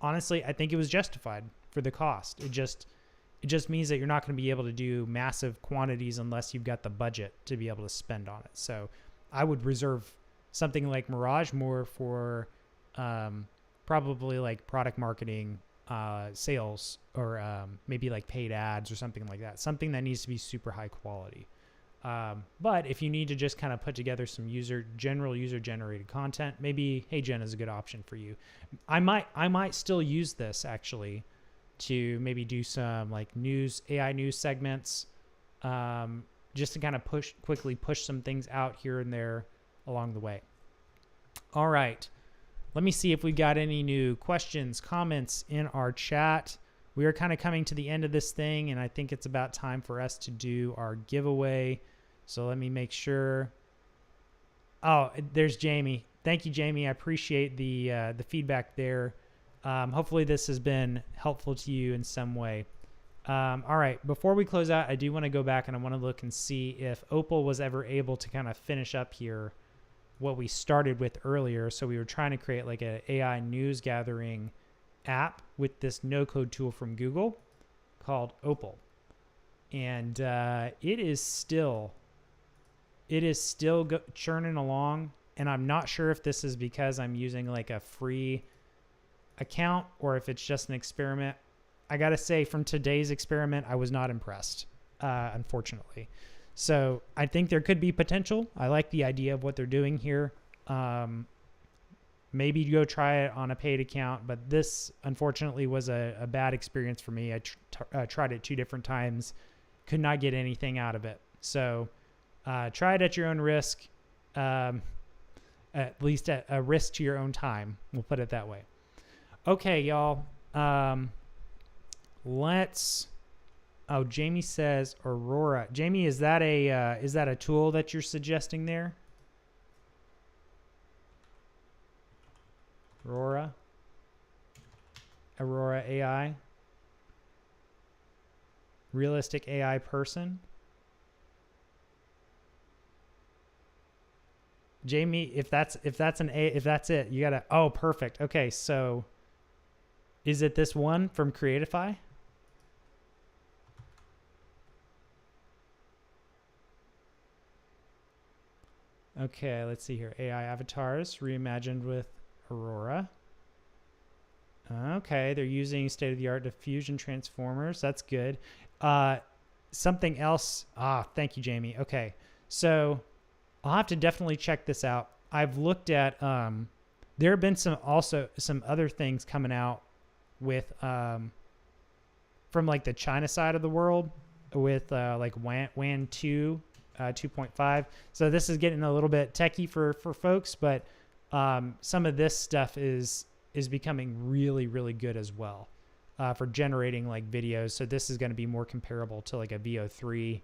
honestly, I think it was justified for the cost. It just means that you're not going to be able to do massive quantities unless you've got the budget to be able to spend on it. So I would reserve something like Mirage more for probably like product marketing, sales, or maybe like paid ads or something like that. Something that needs to be super high quality. But if you need to just kind of put together some general user generated content, maybe HeyGen is a good option for you. I might still use this actually to maybe do some like AI news segments, just to kind of quickly push some things out here and there along the way. All right. Let me see if we got any new questions, comments in our chat. we are kind of coming to the end of this thing, and I think it's about time for us to do our giveaway. So let me make sure. Oh, there's Jamie. Thank you, Jamie. I appreciate the feedback there. Hopefully this has been helpful to you in some way. All right, before we close out, I do want to go back and I want to look and see if Opal was ever able to kind of finish up here what we started with earlier. So we were trying to create like an AI news gathering app with this no-code tool from Google called Opal. And it is still churning along. And I'm not sure if this is because I'm using like a free account or if it's just an experiment. I got to say, from today's experiment, I was not impressed, unfortunately. So I think there could be potential. I like the idea of what they're doing here. Maybe go try it on a paid account, but this unfortunately was a bad experience for me. I tried it 2 different times, could not get anything out of it. So try it at your own risk, at least at a risk to your own time. We'll put it that way. Okay, y'all. Oh, Jamie says Aurora. Jamie, is that a tool that you're suggesting there? Aurora AI, realistic AI person. Jamie, if that's it, you gotta. Oh, perfect. Okay, so is it this one from Creatify? Okay, let's see here. AI avatars reimagined with Aurora. Okay, they're using state-of-the-art diffusion transformers. That's good. Something else. Thank you, Jamie. Okay, so I'll have to definitely check this out. I've looked at. There have been some other things coming out with from like the China side of the world with like WAN 2. 2.5. So this is getting a little bit techie for folks, but some of this stuff is becoming really, really good as well for generating like videos. So this is going to be more comparable to like a VO3,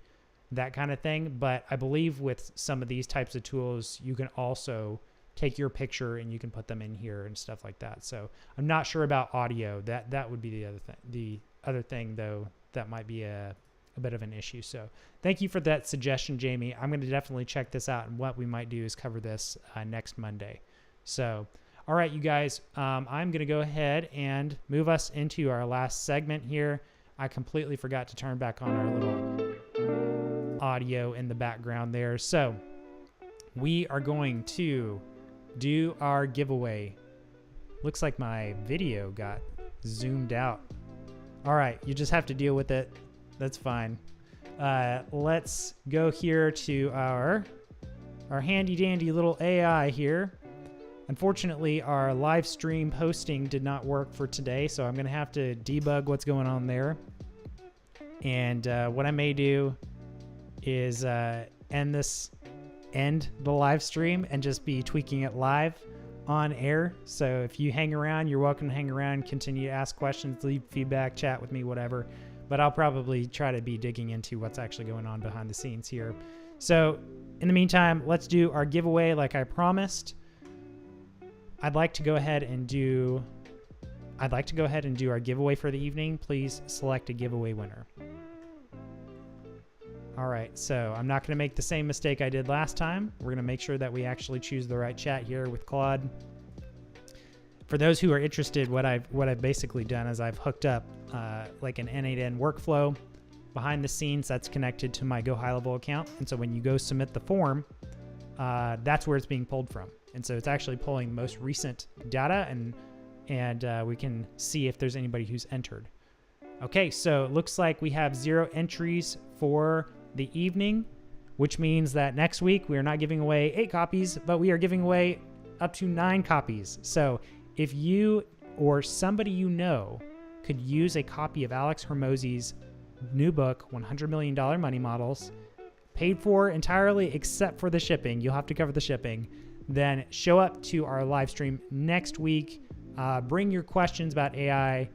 that kind of thing. But I believe with some of these types of tools, you can also take your picture and you can put them in here and stuff like that. So I'm not sure about audio. That would be the other thing. The other thing though, that might be a bit of an issue. So thank you for that suggestion, Jamie. I'm going to definitely check this out, and what we might do is cover this next Monday. So, all right, you guys, I'm going to go ahead and move us into our last segment here. I completely forgot to turn back on our little audio in the background there. So we are going to do our giveaway. Looks like my video got zoomed out. All right, you just have to deal with it. That's fine. Let's go here to our handy dandy little AI here. Unfortunately, our live stream hosting did not work for today, so I'm going to have to debug what's going on there. And what I may do is end the live stream and just be tweaking it live on air. So if you hang around, you're welcome to hang around, continue to ask questions, leave feedback, chat with me, whatever. But I'll probably try to be digging into what's actually going on behind the scenes here. So in the meantime, let's do our giveaway like I promised. I'd like to go ahead and do our giveaway for the evening. Please select a giveaway winner. All right, so I'm not going to make the same mistake I did last time. We're going to make sure that we actually choose the right chat here with Claude. For those who are interested, what I've basically done is I've hooked up like an N8N workflow behind the scenes that's connected to my Go High Level account. And so when you go submit the form, that's where it's being pulled from. And so it's actually pulling the most recent data, and we can see if there's anybody who's entered. Okay, so it looks like we have 0 entries for the evening, which means that next week we are not giving away 8 copies, but we are giving away up to 9 copies. So if you or somebody you know could use a copy of Alex Hormozi's new book, $100 Million Money Models, paid for entirely except for the shipping, you'll have to cover the shipping, then show up to our live stream next week. Bring your questions about AI.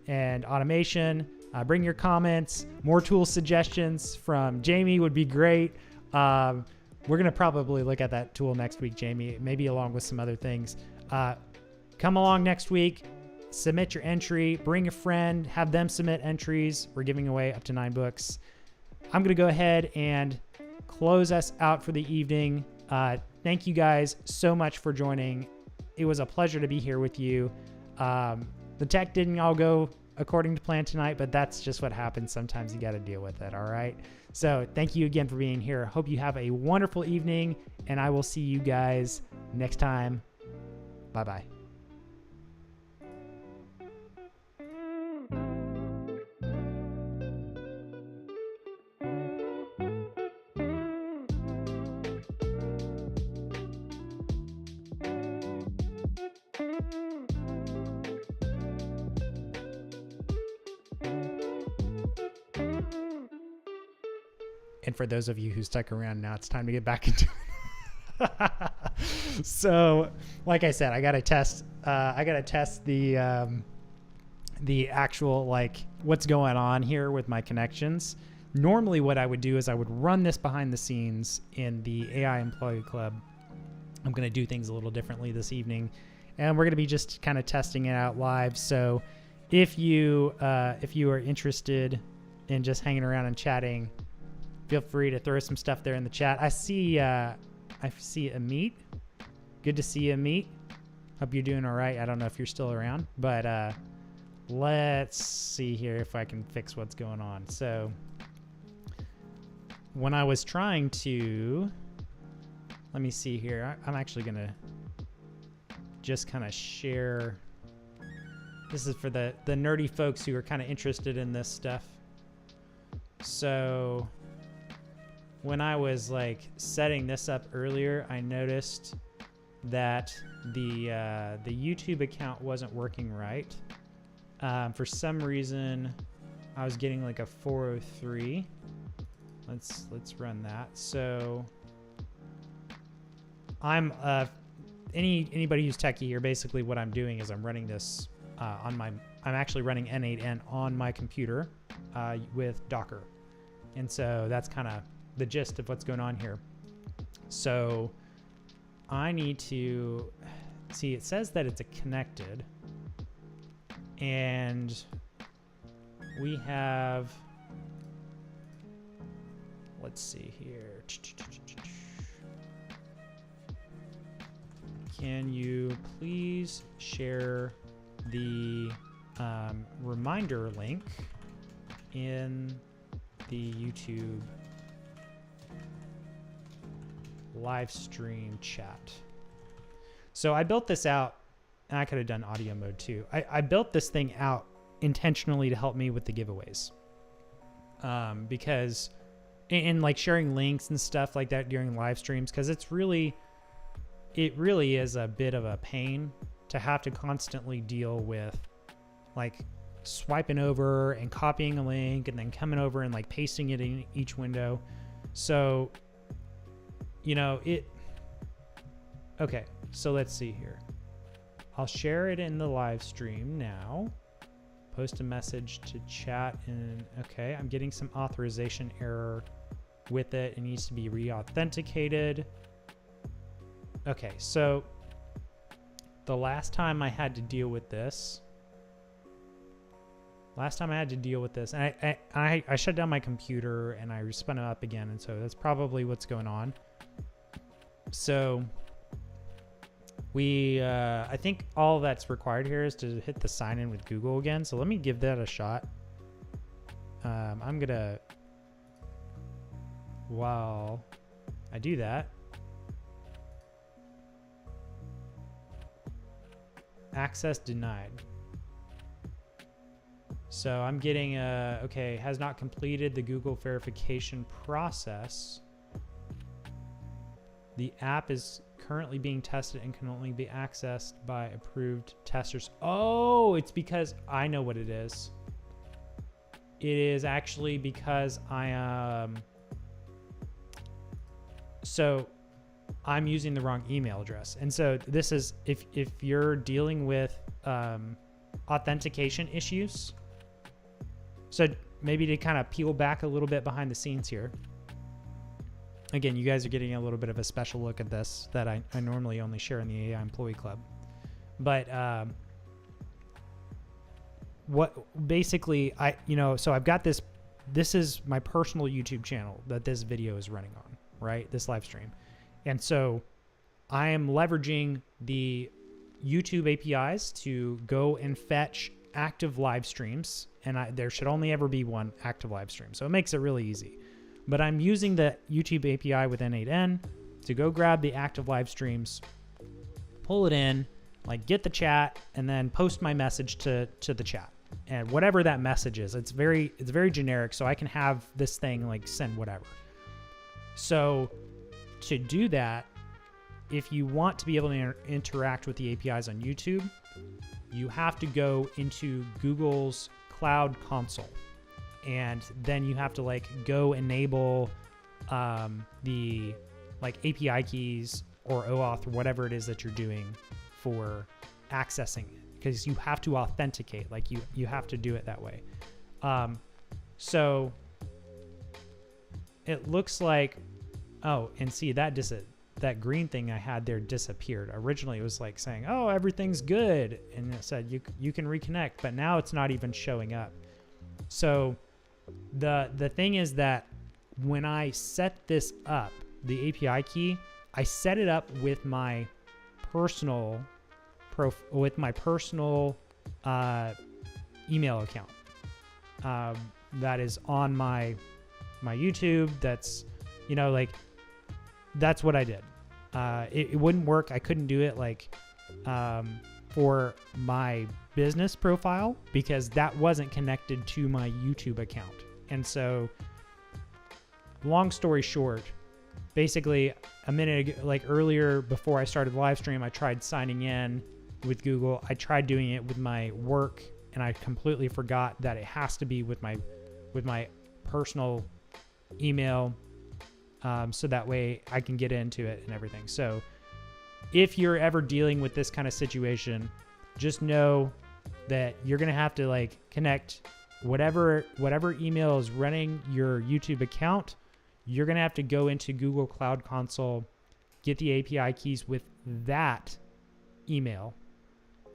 and automation. Bring your comments. More tool suggestions from Jamie would be great. We're going to probably look at that tool next week, Jamie, maybe along with some other things. Come along next week. Submit your entry. Bring a friend. Have them submit entries. We're giving away up to 9 books. I'm going to go ahead and close us out for the evening. Thank you guys so much for joining. It was a pleasure to be here with you. The tech didn't all go according to plan tonight, but that's just what happens. Sometimes you got to deal with it. All right. So thank you again for being here. Hope you have a wonderful evening, and I will see you guys next time. Bye-bye. And for those of you who stuck around, now it's time to get back into it. So, like I said, I gotta test the actual, like, what's going on here with my connections. Normally what I would do is I would run this behind the scenes in the AI Employee Club. I'm gonna do things a little differently this evening, and we're gonna be just kind of testing it out live. So if you are interested in just hanging around and chatting, feel free to throw some stuff there in the chat. I see Amit. Good to see you, Amit. Hope you're doing all right. I don't know if you're still around, but let's see here if I can fix what's going on. So when I was trying to, let me see here. I'm actually going to just kind of share. This is for the nerdy folks who are kind of interested in this stuff. So when I was like setting this up earlier, I noticed that the YouTube account wasn't working right. For some reason, I was getting like a 403. Let's run that. So I'm anybody who's techie here, basically what I'm doing is I'm running this I'm actually running N8N on my computer with Docker. And so that's kind of the gist of what's going on here. So I need to see, it says that it's a connected, and we have, let's see here. Can you please share the reminder link in the YouTube live stream chat? So I built this out, and I could have done audio mode too. I built this thing out intentionally to help me with the giveaways, because in like sharing links and stuff like that during live streams, because it really is a bit of a pain to have to constantly deal with like swiping over and copying a link and then coming over and like pasting it in each window. So, you know, okay, so let's see here. I'll share it in the live stream now. Post a message to chat, and okay, I'm getting some authorization error with it. It needs to be re-authenticated. Okay, so the last time I had to deal with this, and I shut down my computer and I spun it up again, and so that's probably what's going on. So I think all that's required here is to hit the sign in with Google again. So let me give that a shot. I'm gonna, while I do that, access denied. So I'm getting okay, has not completed the Google verification process. The app is currently being tested and can only be accessed by approved testers. Oh, it's because I know what it is. It is actually because so I'm using the wrong email address. And so this is, if you're dealing with authentication issues. So maybe to kind of peel back a little bit behind the scenes here. Again, you guys are getting a little bit of a special look at this that I normally only share in the AI Employee Club. But what basically so I've got this is my personal YouTube channel that this video is running on, right? This live stream. And so I am leveraging the YouTube APIs to go and fetch active live streams. And there should only ever be one active live stream. So it makes it really easy. But I'm using the YouTube API with N8N to go grab the active live streams, pull it in, like get the chat, and then post my message to the chat. And whatever that message is, it's very generic, so I can have this thing like send whatever. So to do that, if you want to be able to interact with the APIs on YouTube, you have to go into Google's Cloud Console. And then you have to like go enable the like API keys or OAuth or whatever it is that you're doing for accessing it, because you have to authenticate, like you have to do it that way. So it looks like, oh, and see that green thing I had there disappeared. Originally it was like saying, oh, everything's good, and it said you can reconnect, but now it's not even showing up. So the thing is that when I set this up, the API key, I set it up with my personal email account that is on my YouTube. That's that's what I did. It wouldn't work. I couldn't do it like for my business profile because that wasn't connected to my YouTube account. And so long story short, basically a minute ago, like earlier before I started the live stream, I tried signing in with Google. I tried doing it with my work, and I completely forgot that it has to be with my personal email, so that way I can get into it and everything. So if you're ever dealing with this kind of situation, just know that you're gonna have to like connect whatever email is running your YouTube account. You're gonna have to go into Google Cloud Console, get the API keys with that email,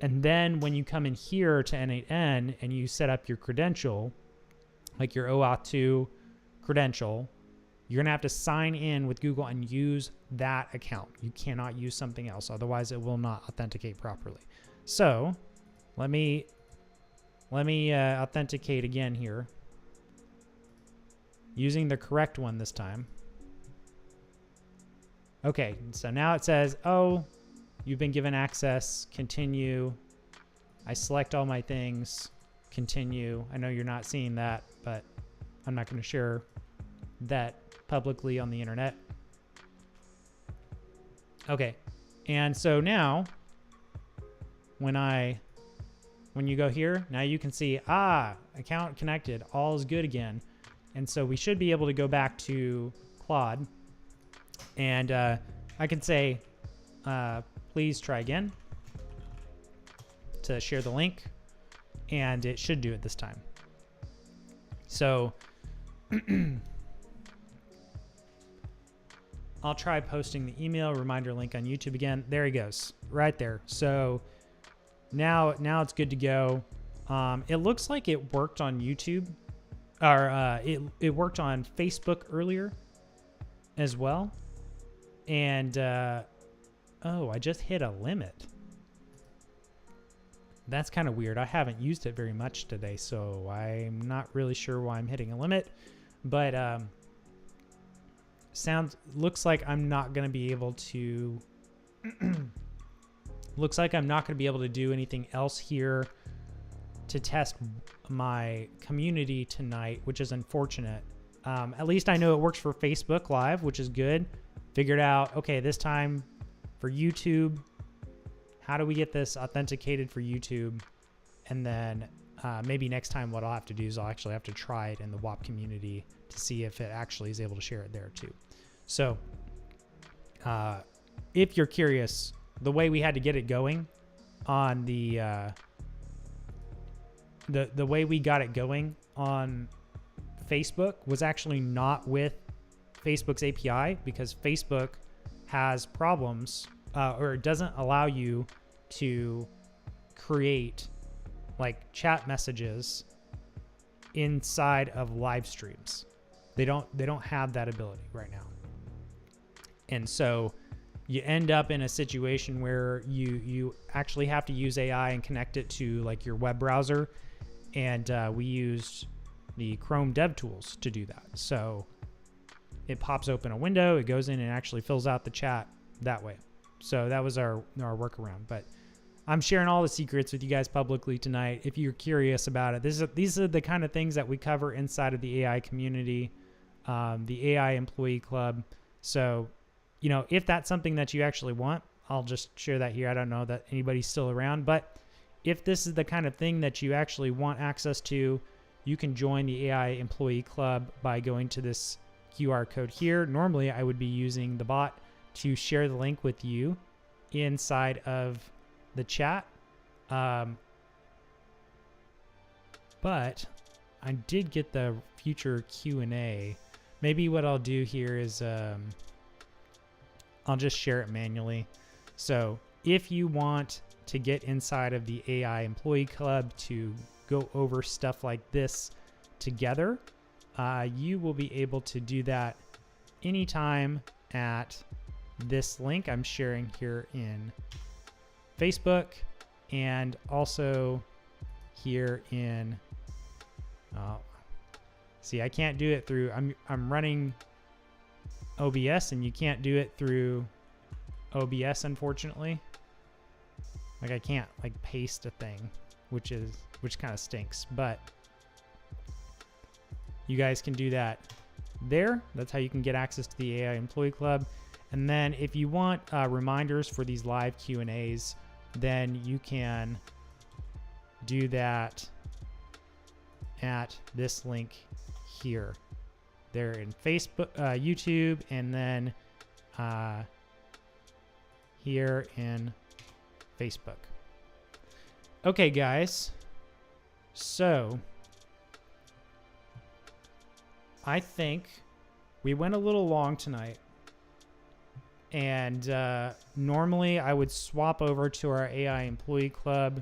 and then when you come in here to N8N and you set up your credential, like your OAuth 2 credential, you're gonna have to sign in with Google and use that account. You cannot use something else, otherwise it will not authenticate properly. So let me authenticate again here, using the correct one this time. Okay, so now it says, oh, you've been given access, continue. I select all my things, continue. I know you're not seeing that, but I'm not going to share that publicly on the internet. Okay, and so now when you go here, now you can see, account connected, all is good again. And so we should be able to go back to Claude, and I can say, please try again to share the link, and it should do it this time. So I'll try posting the email reminder link on YouTube again. There he goes, right there. So now it's good to go. It looks like it worked on YouTube, or it worked on Facebook earlier as well. And oh, I just hit a limit. That's kind of weird. I haven't used it very much today, so I'm not really sure why I'm hitting a limit. But looks like I'm not going to be able to looks like I'm not going to be able to do anything else here to test my community tonight, which is unfortunate. At least I know it works for Facebook Live, which is good. Figured out, okay, this time for YouTube, how do we get this authenticated for YouTube? And then maybe next time what I'll have to do is I'll actually have to try it in the WAP community to see if it actually is able to share it there too. So if you're curious, the way we had to get it going on the the way we got it going on Facebook was actually not with Facebook's API, because Facebook has problems or it doesn't allow you to create like chat messages inside of live streams. They don't have that ability right now. And so you end up in a situation where you actually have to use AI and connect it to like your web browser. And we used the Chrome DevTools to do that. So it pops open a window, it goes in and actually fills out the chat that way. So that was our workaround. But I'm sharing all the secrets with you guys publicly tonight. If you're curious about it, these are the kind of things that we cover inside of the AI community, the AI Employee Club. So, you know, if that's something that you actually want, I'll just share that here. I don't know that anybody's still around, but if this is the kind of thing that you actually want access to, you can join the AI Employee Club by going to this QR code here. Normally, I would be using the bot to share the link with you inside of the chat. But I did get the future Q&A. Maybe what I'll do here is I'll just share it manually. So if you want to get inside of the AI Employee Club to go over stuff like this together, you will be able to do that anytime at this link I'm sharing here in Facebook, and also here in see, I can't do it through, I'm running OBS, and you can't do it through OBS, unfortunately. Like I can't like paste a thing, which kind of stinks, but you guys can do that there. That's how you can get access to the AI Employee Club. And then if you want reminders for these live Q&As, then you can do that at this link here. They're in Facebook, YouTube, and then here in Facebook. Okay, guys. So I think we went a little long tonight. And normally I would swap over to our AI Employee Club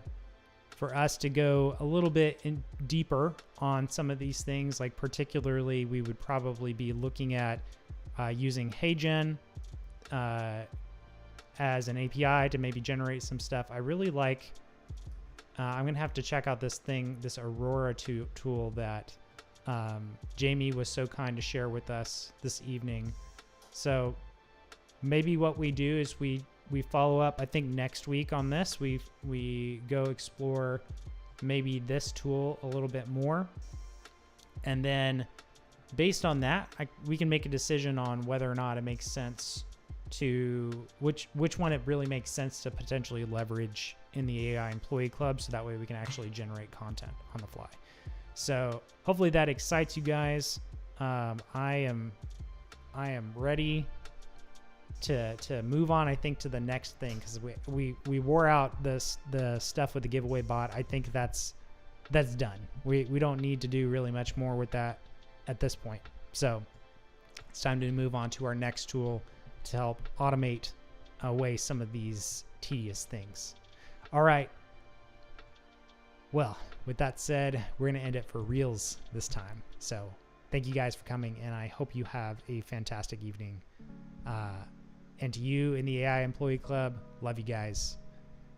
for us to go a little bit deeper on some of these things. Like particularly, we would probably be looking at using HeyGen as an API to maybe generate some stuff. I really like, I'm gonna have to check out this Aurora tool that Jamie was so kind to share with us this evening. So maybe what we do is we follow up, I think next week on this, we go explore maybe this tool a little bit more. And then based on that, we can make a decision on whether or not it makes sense to, which one it really makes sense to potentially leverage in the AI Employee Club, so that way we can actually generate content on the fly. So hopefully that excites you guys. I am ready to move on, I think, to the next thing, because we wore out the stuff with the giveaway bot. I think that's done. We don't need to do really much more with that at this point. So it's time to move on to our next tool to help automate away some of these tedious things. All right. Well, with that said, we're going to end it for reals this time. So thank you guys for coming, and I hope you have a fantastic evening. And to you in the AI Employee Club, love you guys.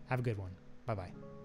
Have a good one. Bye-bye.